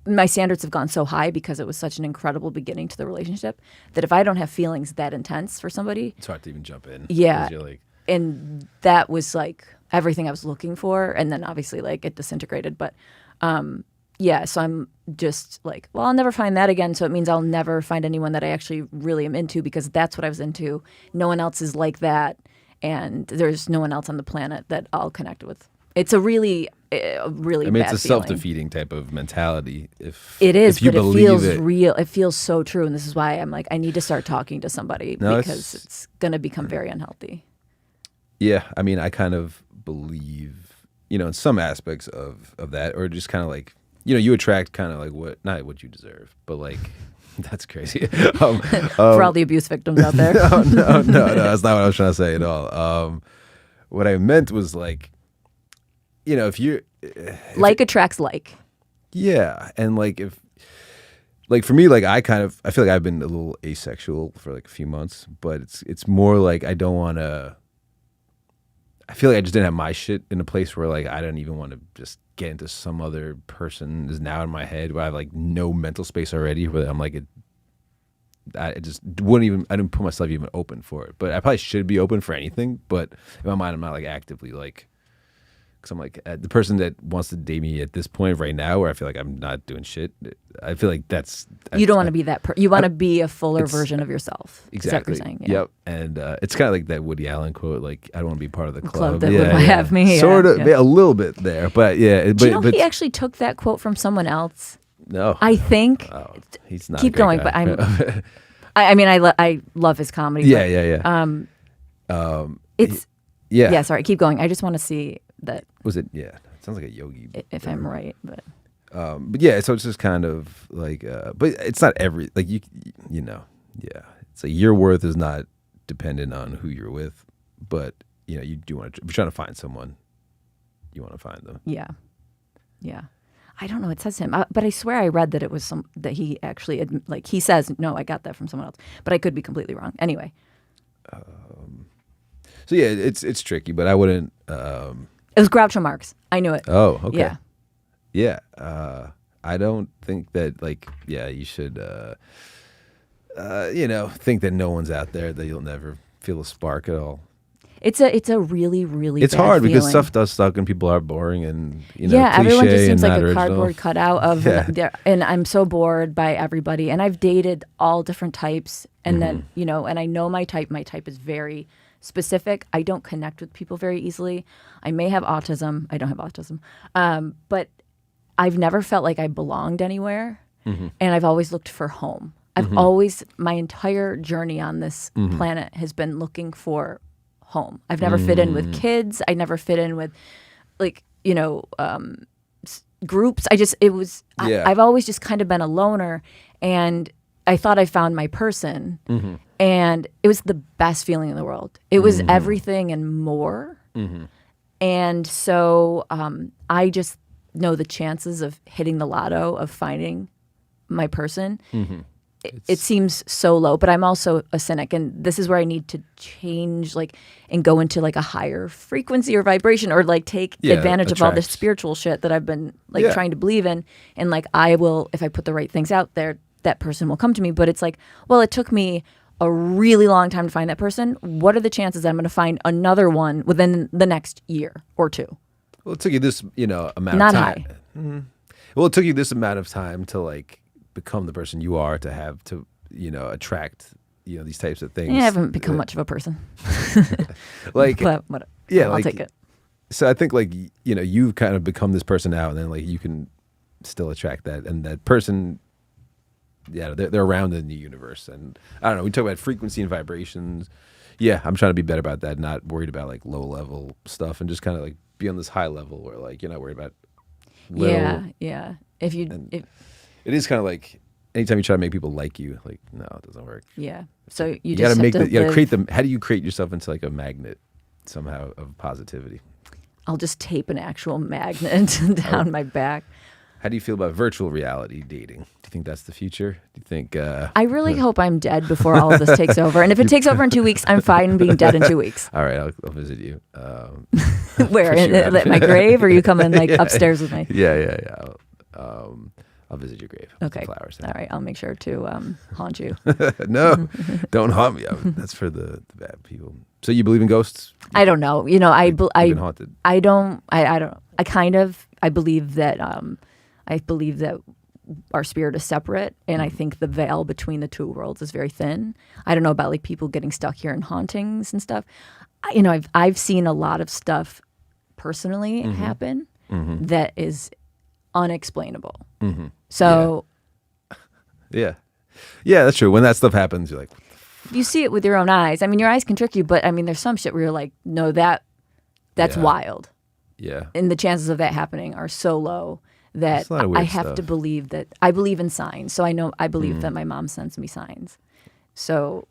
My standards have gone so high because it was such an incredible beginning to the relationship that if I don't have feelings that intense for somebody, it's hard to even jump in. Yeah. Like... And that was like everything I was looking for. And then obviously like it disintegrated. But so I'm just like, well, I'll never find that again. So it means I'll never find anyone that I actually really am into, because that's what I was into. No one else is like that. And there's no one else on the planet that I'll connect with It's a really I mean, bad it's a feeling. self-defeating type of mentality. If It is, if you but it believe feels it, real. It feels so true, and this is why I'm like, I need to start talking to somebody No, because it's going to become very unhealthy. Yeah, I mean, I kind of believe, in some aspects of that, or just kind of like, you attract kind of like not what you deserve, but like, that's crazy. For all the abuse victims out there. no, that's not what I was trying to say at all. What I meant was like, if you're like attracts like. Yeah, and like like for me, like I feel like I've been a little asexual for like a few months, but it's more like I don't want to. I feel like I just didn't have my shit in a place where like I don't even want to just get into some other person is now in my head where I have like no mental space already. Where I'm like, I just wouldn't even. I didn't put myself even open for it. But I probably should be open for anything. But in my mind, I'm not like actively like. Because I'm like, the person that wants to date me at this point right now, where I feel like I'm not doing shit, I feel like that's... You don't want to be that you want to be a fuller version of yourself. Exactly. Is that what you're saying? Yeah. Yep. And it's kind of like that Woody Allen quote, like, I don't want to be part of the club. That would have me. Sort of, a little bit there. But yeah. Do you know he actually took that quote from someone else? No. I think... Oh, he's not Keep a great going, guy. but I'm... I mean, I love his comedy. Yeah. It's... Yeah. Yeah, sorry. Keep going. I just want to see that... Was it... Yeah. It sounds like a yogi. If I'm right, but... But yeah, so it's just kind of like, but it's not like yeah, it's like your worth is not dependent on who you're with, but you do want to, if you're trying to find someone, you want to find them. Yeah. I don't know. It says him, but I swear I read that it was that he actually he says, no, I got that from someone else, but I could be completely wrong. Anyway. So yeah, it's tricky, but I wouldn't. It was Groucho Marx. I knew it. Oh, okay. Yeah. Yeah, I don't think that you should think that no one's out there, that you'll never feel a spark at all. It's a really, really it's bad hard feeling. because stuff does suck and people are boring and yeah, cliche everyone just seems and like not a original. cardboard cutout of and I'm so bored by everybody, and I've dated all different types, and then and I know my type is very specific. I don't connect with people very easily. I may have autism. I don't have autism, but I've never felt like I belonged anywhere, and I've always looked for home. I've always, my entire journey on this planet has been looking for home. I've never fit in with kids. I never fit in with, groups. I've always just kind of been a loner, and I thought I found my person, and it was the best feeling in the world. It was everything and more, and so I just know the chances of hitting the lotto, of finding my person, it seems so low. But I'm also a cynic, and this is where I need to change, and go into a higher frequency or vibration, or take advantage of all this spiritual shit that I've been trying to believe in. And I will, if I put the right things out there, that person will come to me. But it's well, it took me a really long time to find that person. What are the chances that I'm going to find another one within the next year or two? Well, it took you this, amount Not of time. high. Well, it took you this amount of time to become the person you are, to have to, attract, these types of things. Yeah, I haven't become much of a person. but whatever. Yeah, I'll take it. So I think you've kind of become this person now, and then you can still attract that, and that person. Yeah, they're around in the universe, and I don't know. We talk about frequency and vibrations. Yeah, I'm trying to be better about that. Not worried about low level stuff, and just kind of be on this high level where you're not worried about. Yeah. If it is kind of anytime you try to make people like you, no, it doesn't work. Yeah. So you got just to have to you got to create them. How do you create yourself into a magnet somehow of positivity? I'll just tape an actual magnet down my back. How do you feel about virtual reality dating? Do you think that's the future? Do you think... I really hope I'm dead before all of this takes over. And if it takes over in 2 weeks, I'm fine being dead in 2 weeks. All right, I'll visit you. Where? At my grave? Or you coming upstairs with me? Yeah. I'll visit your grave. Okay. Flowers. All right, I'll make sure to haunt you. No, don't haunt me. That's for the bad people. So you believe in ghosts? I don't know. You've been haunted. I don't. I believe that. I believe that our spirit is separate, and I think the veil between the two worlds is very thin. I don't know about people getting stuck here in hauntings and stuff. I've seen a lot of stuff personally Mm-hmm. happen that is unexplainable. So Yeah. Yeah, that's true. When that stuff happens, you're like, you see it with your own eyes. I mean, your eyes can trick you, but I mean, there's some shit where you're like, no, that's Yeah. wild. yeah. And the chances of that happening are so low that There's a lot of weird I have to stuff. believe that I believe in signs. So I believe that my mom sends me signs. So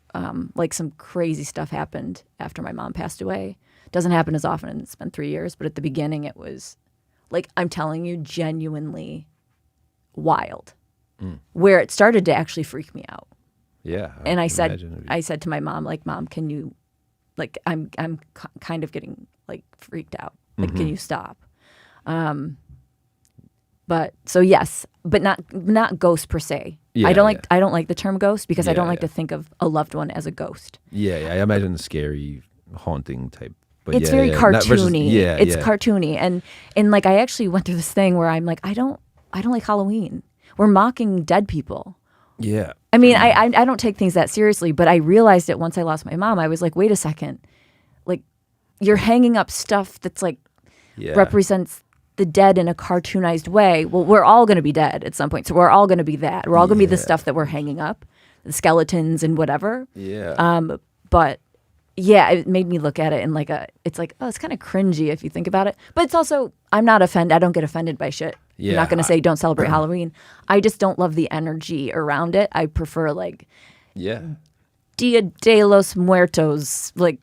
like some crazy stuff happened after my mom passed away. Doesn't happen as often, and it's been 3 years, but at the beginning it was like, I'm telling you, genuinely wild. Where it started to actually freak me out. Yeah. And I can said imagine. I said to my mom, like, Mom, can you, like, I'm kind of getting like freaked out. Like, can you stop? But so yes, but not ghost per se. Yeah, I don't yeah. like the term ghost because I Yeah, don't like yeah. to think of a loved one as a ghost. Yeah, I imagine scary, haunting type. But It's yeah, very yeah. Not versus- cartoony. yeah, It's yeah. cartoony, and like I actually went through this thing where I'm like, I don't like Halloween. We're mocking dead people. Yeah. I mean, I don't take things that seriously, but I realized it once I lost my mom. I was like, wait a second, like you're hanging up stuff that's like Yeah. represents the dead in a cartoonized way. Well, we're all going to be dead at some point, so we're all going to be that. We're all going to be the stuff that we're hanging up, the skeletons and whatever. Yeah. But yeah, it made me look at it and like it's like, oh, it's kind of cringy if you think about it. But it's also, I'm not offended. I don't get offended by shit. Yeah, I'm not going to say don't celebrate Halloween. I just don't love the energy around it. I prefer like yeah. Dia de los Muertos, like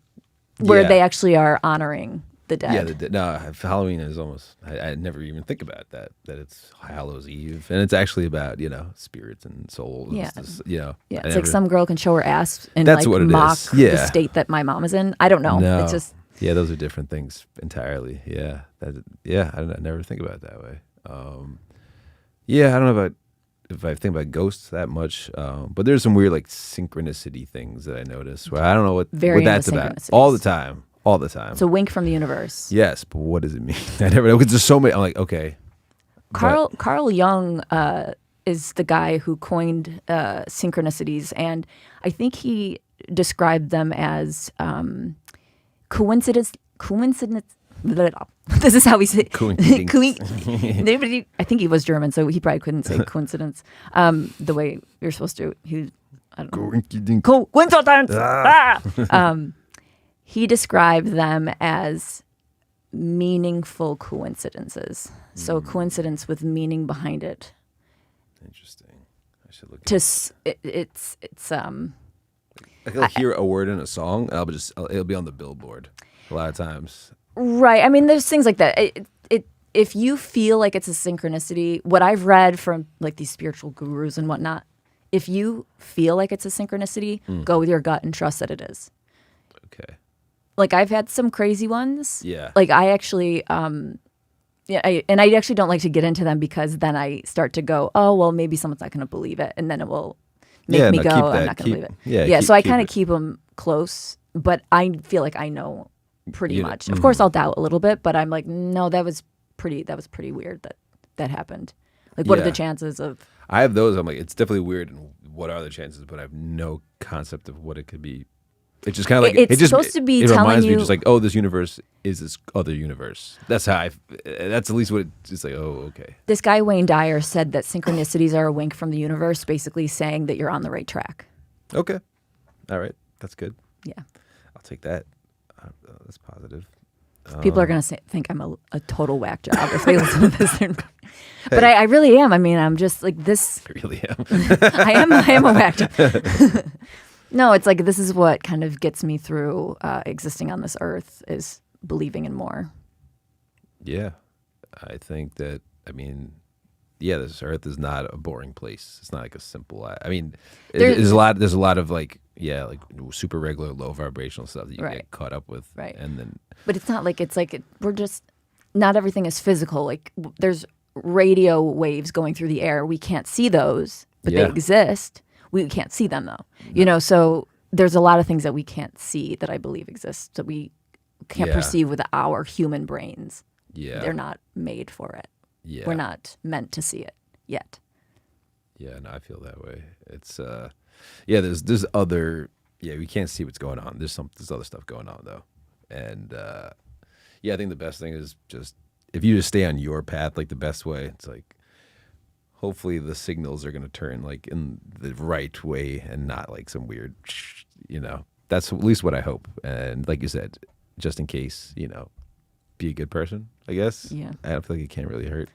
where Yeah. they actually are honoring the dead. Yeah, no, Halloween is almost. I never even think about that it's Hallows Eve, and it's actually about spirits and souls. Yeah. It's Yeah, I it's like never- some girl can show her ass and That's like what it mock is. the Yeah. state that my mom is in. I don't know. No, It's just yeah, those are different things entirely. Yeah, I never think about it that way. Yeah, I don't know if I think about ghosts that much, but there's some weird like synchronicity things that I notice where I don't know what Very that's into about. synchronicities. All the time. it's a wink from the universe. Yes, but what does it mean? I never know because there's so many. I'm like, okay, Carl Jung is the guy who coined synchronicities, and I think he described them as coincidence. This is how we say Coincidence. I think he was German, so he probably couldn't say coincidence the way you're supposed to. I don't know. Coincidence. He described them as meaningful coincidences. So coincidence with meaning behind it. Interesting. I should look. It's I can hear a word in a song. It'll be on the billboard a lot of times. right. I mean, there's things like that. If you feel like it's a synchronicity, what I've read from like these spiritual gurus and whatnot, if you feel like it's a synchronicity, go with your gut and trust that it is. Okay. Like I've had some crazy ones. Yeah. Like I actually, and I actually don't like to get into them because then I start to go, oh well, maybe someone's not going to believe it, and then it will make Yeah, me no, go, keep I'm that. not going to Keep- believe it. yeah, So I keep kind of it. keep them close, but I feel like I know pretty You know, much. Of course, I'll doubt a little bit, but I'm like, no, that was pretty weird that happened. Like, what are the Yeah. chances of? I have those. I'm like, it's definitely weird. And what are the chances? But I have no concept of what it could be. It's just kind of like It's just, supposed to be It telling reminds me you- just like, oh, this universe is this other universe. That's how that's at least what it's like. Oh, okay. This guy Wayne Dyer said that synchronicities are a wink from the universe, basically saying that you're on the right track. Okay. All right. That's good. Yeah. I'll take that. That's positive. People are going to think I'm a total whack job if they listen to this. But I really am. I mean, I'm just like this. I really am. I am a whack job. No, it's like this is what kind of gets me through existing on this earth is believing in more. Yeah. I think that, I mean, yeah, this earth is not a boring place. It's not like a simple, I mean, there's a lot of like, yeah, like super regular low vibrational stuff that you Right. get caught up with. Right. And then, But it's not like we're just not everything is physical. Like there's radio waves going through the air. We can't see those, but Yeah. they exist. We can't see them though. So there's a lot of things that we can't see that I believe exist that we can't Yeah. perceive with our human brains. yeah. They're not made for it. Yeah. We're not meant to see it yet. Yeah, no, I feel that way. It's yeah, there's other, yeah, we can't see what's going on. There's other stuff going on though. And Yeah, I think the best thing is just if you just stay on your path, like the best way. It's like hopefully the signals are going to turn like in the right way and not like some weird, that's at least what I hope. And like you said, just in case, be a good person, I guess. Yeah. I don't feel like it can't really hurt.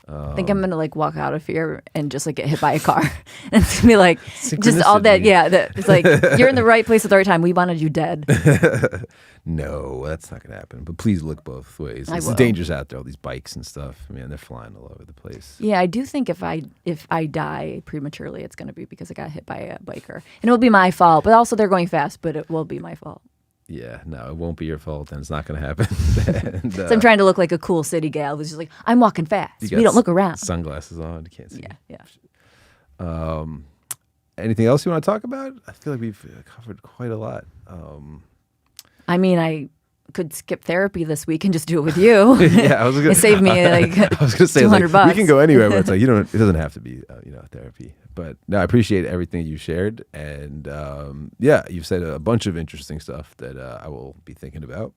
I think I'm going to like walk out of here and just like get hit by a car. And it's going to be like, just all that. Synchronicity. Yeah. It's like, you're in the right place at the right time. We wanted you dead. No, that's not going to happen. But please look both ways. I It's will. dangerous out there, all these bikes and stuff. I mean, they're flying all over the place. Yeah, I do think if I die prematurely, it's going to be because I got hit by a biker. And it will be my fault. But also they're going fast, but it will be my fault. Yeah, no, it won't be your fault, and it's not going to happen. And, So I'm trying to look like a cool city gal who's just like, I'm walking fast. you We got don't look around. Sunglasses on, you can't see. Yeah. Anything else you want to talk about? I feel like we've covered quite a lot. I mean, I could skip therapy this week and just do it with you. Yeah, I was gonna It saved me like I was gonna say $200. like, we can go anywhere, but it's like it doesn't have to be therapy. But no, I appreciate everything you shared, and you've said a bunch of interesting stuff that I will be thinking about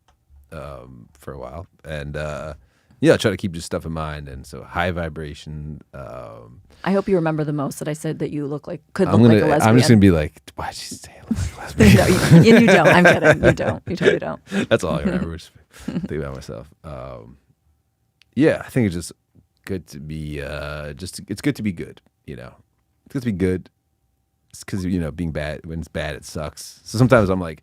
for a while, and try to keep this stuff in mind. And so high vibration. I hope you remember the most that I said that you could I'm look like a lesbian. just gonna be like, why'd you say I look like a lesbian? No, you don't. I'm kidding. You don't. You totally don't. That's all I remember. Just think about myself. I think it's just good to be. It's good to be good. It's good to be good. It's because being bad, when it's bad, it sucks. So sometimes I'm like,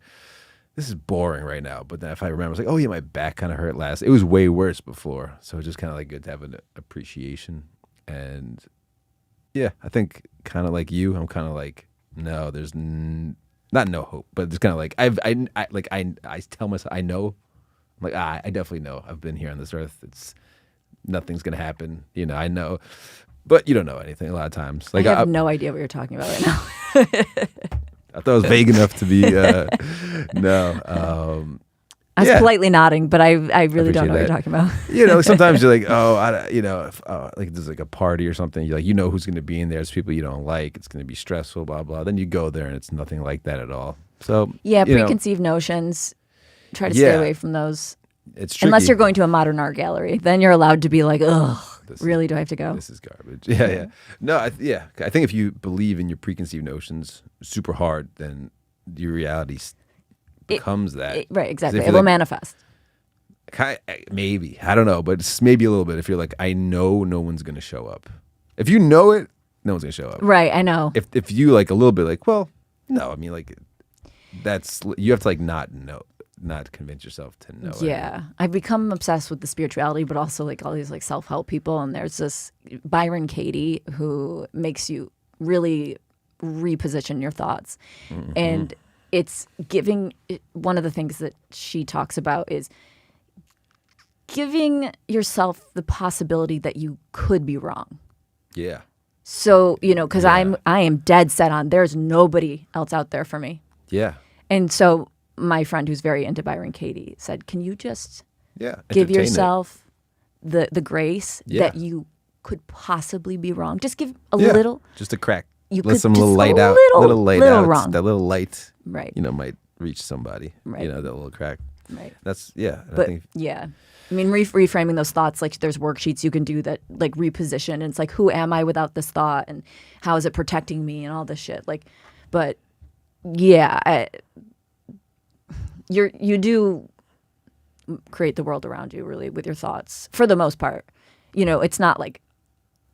this is boring right now. But then if I remember, it's like, oh yeah, my back kind of hurt last. It was way worse before. So it's just kind of like good to have an appreciation. And I think kind of like you, I'm kind of like, no, there's not no hope, but it's kind of like I tell myself I know, I'm like I definitely know. I've been here on this earth. Nothing's gonna happen. I know. But you don't know anything a lot of times. Like I have no idea what you're talking about right now. I thought it was vague enough to be no. I was politely nodding, but I really don't know what you're talking about. Sometimes you're like, like there's like a party or something. You're like, who's going to be in there. It's people you don't like. It's going to be stressful, blah, blah. Then you go there and it's nothing like that at all. So, yeah, preconceived notions. Try to stay away from those. It's tricky. Unless you're going to a modern art gallery. Then you're allowed to be like, ugh, really, do I have to go? This is garbage. Yeah. No, I think if you believe in your preconceived notions super hard, then your reality becomes that. Right, exactly. It will manifest. Maybe. I don't know, but it's maybe a little bit if you're like, I know no one's going to show up. If you know it, no one's going to show up. Right, I know. If you like a little bit like, well, no, I mean like you have to like not convince yourself to know it. Yeah. I've become obsessed with the spirituality, but also like all these like self-help people. And there's this Byron Katie who makes you really reposition your thoughts. Mm-hmm. And it's one of the things that she talks about is giving yourself the possibility that you could be wrong. Yeah. So, because I am dead set on there's nobody else out there for me. Yeah. And so my friend who's very into Byron Katie said, can you just give entertain yourself the grace that you could possibly be wrong? Just give a little. Just a crack. You Let could some just little light out. Little light little out. wrong. That little light, right? Might reach somebody. Right. That little crack. Right. That's But I mean, reframing those thoughts. Like, there's worksheets you can do that, like reposition. And it's like, who am I without this thought, and how is it protecting me, and all this shit. Like, but you do create the world around you really with your thoughts for the most part. It's not like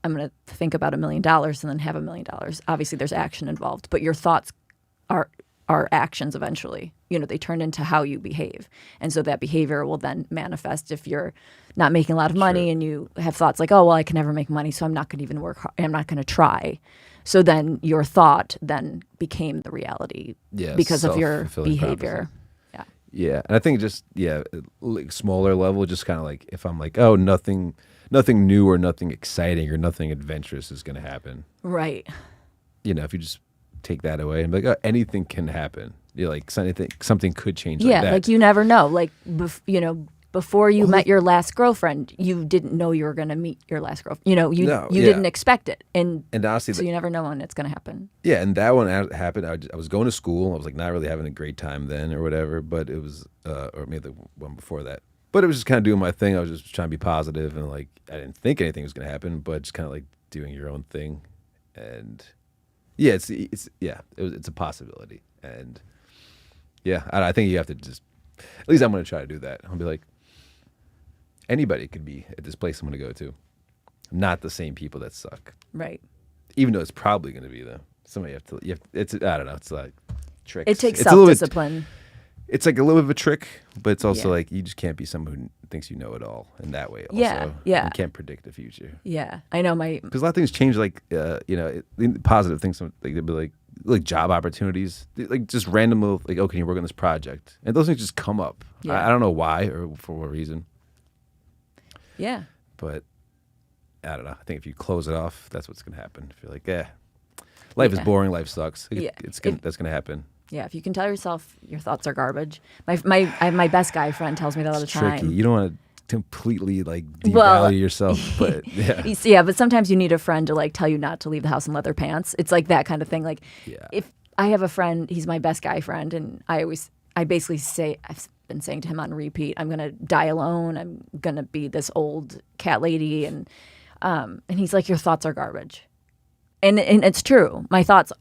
I'm going to think about $1 million and then have $1 million. Obviously, there's action involved, but your thoughts are actions eventually. They turn into how you behave. And so that behavior will then manifest if you're not making a lot of money and you have thoughts like, oh, well, I can never make money, so I'm not going to even work hard. I'm not going to try. So then your thought then became the reality because of your behavior. Prophecy. Yeah. And I think just, like smaller level, just kind of like if I'm like, oh, nothing new or nothing exciting or nothing adventurous is going to happen. Right. If you just take that away and be like, oh, anything can happen. You're like something could change. Yeah, like that. like you never know. Like before you met your last girlfriend, you didn't know you were going to meet your last girlfriend. You didn't expect it, and honestly, so you never know when it's going to happen. Yeah, and that one happened. I was going to school. I was like not really having a great time then or whatever, but it was, or maybe the one before that. But it was just kind of doing my thing. I was just trying to be positive, and like I didn't think anything was going to happen, but just kind of like doing your own thing, and yeah, it's a possibility, and yeah, I think you have to just. At least I'm going to try to do that. I'll be like, anybody could be at this place I'm going to go to. Not the same people that suck. Right. Even though it's probably going to be them. Somebody it's I don't know. It's like tricks. It takes self-discipline. It's like a little bit of a trick, but it's also like you just can't be someone who thinks you know it all in that way. Also. Yeah. You can't predict the future. Yeah, I know because a lot of things change. Like positive things. Like they'd be like job opportunities, like just random, like, oh, can you work on this project? And those things just come up. Yeah. I don't know why or for what reason. Yeah. But I don't know. I think if you close it off, that's what's going to happen. If you're like, life is boring, life sucks. That's going to happen. Yeah, if you can tell yourself your thoughts are garbage. My best guy friend tells me that all the time. Tricky. You don't want to completely like devalue yourself, but yeah. But sometimes you need a friend to like tell you not to leave the house in leather pants. It's like that kind of thing. Like if I have a friend, he's my best guy friend, and I basically say, I've been saying to him on repeat, I'm gonna die alone. I'm gonna be this old cat lady, and he's like, your thoughts are garbage. And it's true.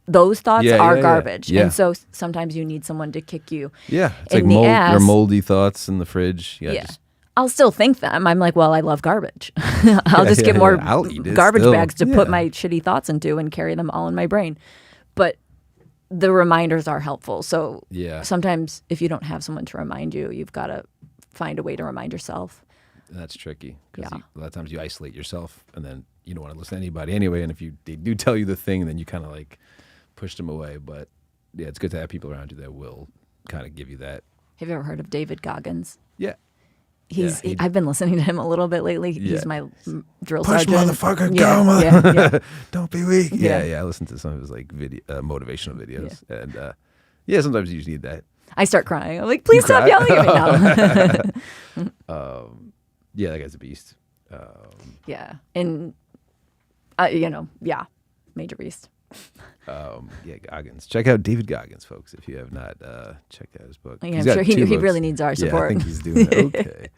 Those thoughts are garbage. Yeah. And so sometimes you need someone to kick you. Yeah, it's in like the ass. Your moldy thoughts in the fridge. I'll still think them. I'm like, well, I love garbage. I'll just get more garbage bags to put my shitty thoughts into and carry them all in my brain. But the reminders are helpful. So sometimes if you don't have someone to remind you, you've got to find a way to remind yourself. That's tricky because a lot of times you isolate yourself and then you don't want to listen to anybody anyway. And if they do tell you the thing, then you kind of like push them away. But yeah, it's good to have people around you that will kind of give you that. Have you ever heard of David Goggins? Yeah. I've been listening to him a little bit lately. He's my drill Push sergeant. Motherfucker, go, yeah. Don't be weak. Yeah. I listen to some of his like motivational videos, and sometimes you just need that. I start crying. I'm like, please stop yelling at me now. Yeah, that guy's a beast. And major beast. Goggins. Check out David Goggins, folks, if you have not checked out his book. Yeah, I'm sure he really needs our support. Yeah, I think he's doing okay.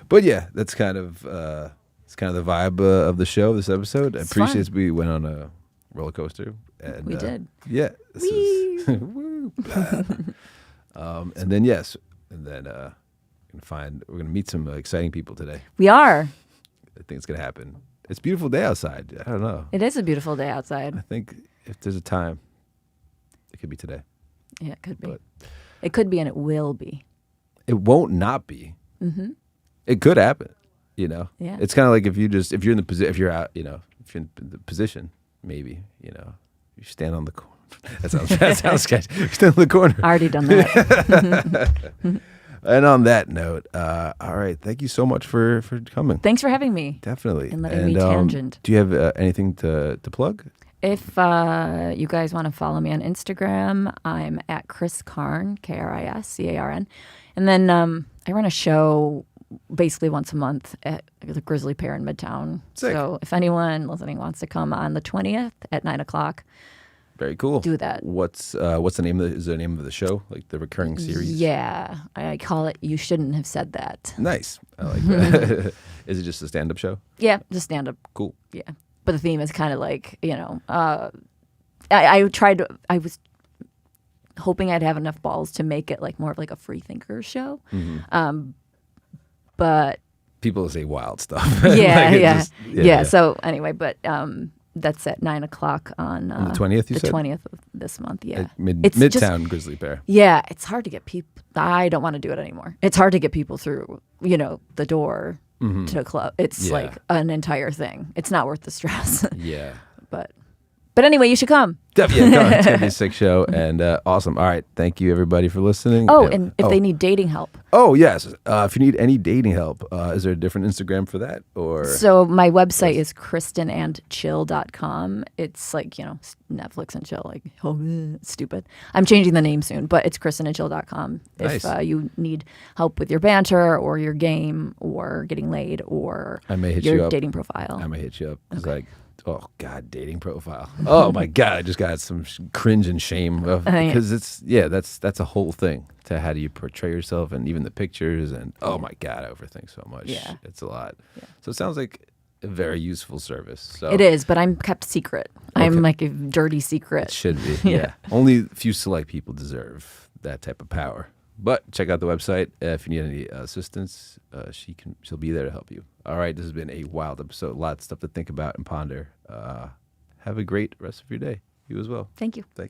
But yeah, that's kind of the vibe of the show, this episode. I appreciate we went on a roller coaster. And, we did. Yeah. This is woo, and then we're gonna meet some exciting people today. We are. I think it's gonna happen. It's a beautiful day outside. I don't know. It is a beautiful day outside. I think if there's a time, it could be today. Yeah, it could be. It could be, and it will be. It won't not be. Mm-hmm. It could happen. Yeah. It's kind of like if you're in the position, if you're out, if you're in the position, maybe, you stand on the corner. That sounds sketchy. You stand on the corner. Already done that. And on that note, all right, thank you so much for coming. Thanks for having me. Definitely. And letting me tangent. Do you have anything to plug? If you guys want to follow me on Instagram, I'm at Chris Carn, KrisCarn. And then I run a show basically once a month at the Grizzly Pear in Midtown. Sick. So if anyone listening wants to come on the 20th at 9:00, very cool. do that. What's the name of is there a name of the show, like the recurring series? Yeah, I call it You Shouldn't Have Said That. Nice. I like that. Is it just a stand-up show? Yeah, just stand-up. Cool. Yeah, but the theme is kind of like, I was hoping I'd have enough balls to make it like more of like a free thinker show. Mm-hmm. But people say wild stuff. Yeah. So anyway, but that's at 9:00 on the 20th. You said 20th of this month. Yeah, Midtown Grizzly Pear. Yeah, it's hard to get people. I don't want to do it anymore. It's hard to get people through, the door to a club. It's like an entire thing. It's not worth the stress. Yeah, but But anyway, you should come. Definitely, yeah, it's gonna be a sick show and awesome. All right, thank you everybody for listening. Oh, and if they need dating help. Oh yes, if you need any dating help, is there a different Instagram for that? Or So my website is kristenandchill.com. It's like, Netflix and chill, like, stupid. I'm changing the name soon, but it's kristenandchill.com. Nice. If you need help with your banter or your game or getting laid or I may hit your you up. dating profile. I might hit you up. It's like, oh God, dating profile. Oh my God, I just got some cringe and shame because that's a whole thing. To how do you portray yourself and even the pictures and oh my God, I overthink so much. Yeah. It's a lot. Yeah. So it sounds like a very useful service. So It is, but I'm kept secret. I'm like a dirty secret. it should be. Yeah. Only a few select people deserve that type of power. But check out the website if you need any assistance. She'll be there to help you. All right, this has been a wild episode. Lots of stuff to think about and ponder. Have a great rest of your day. You as well. Thank you. Thank you.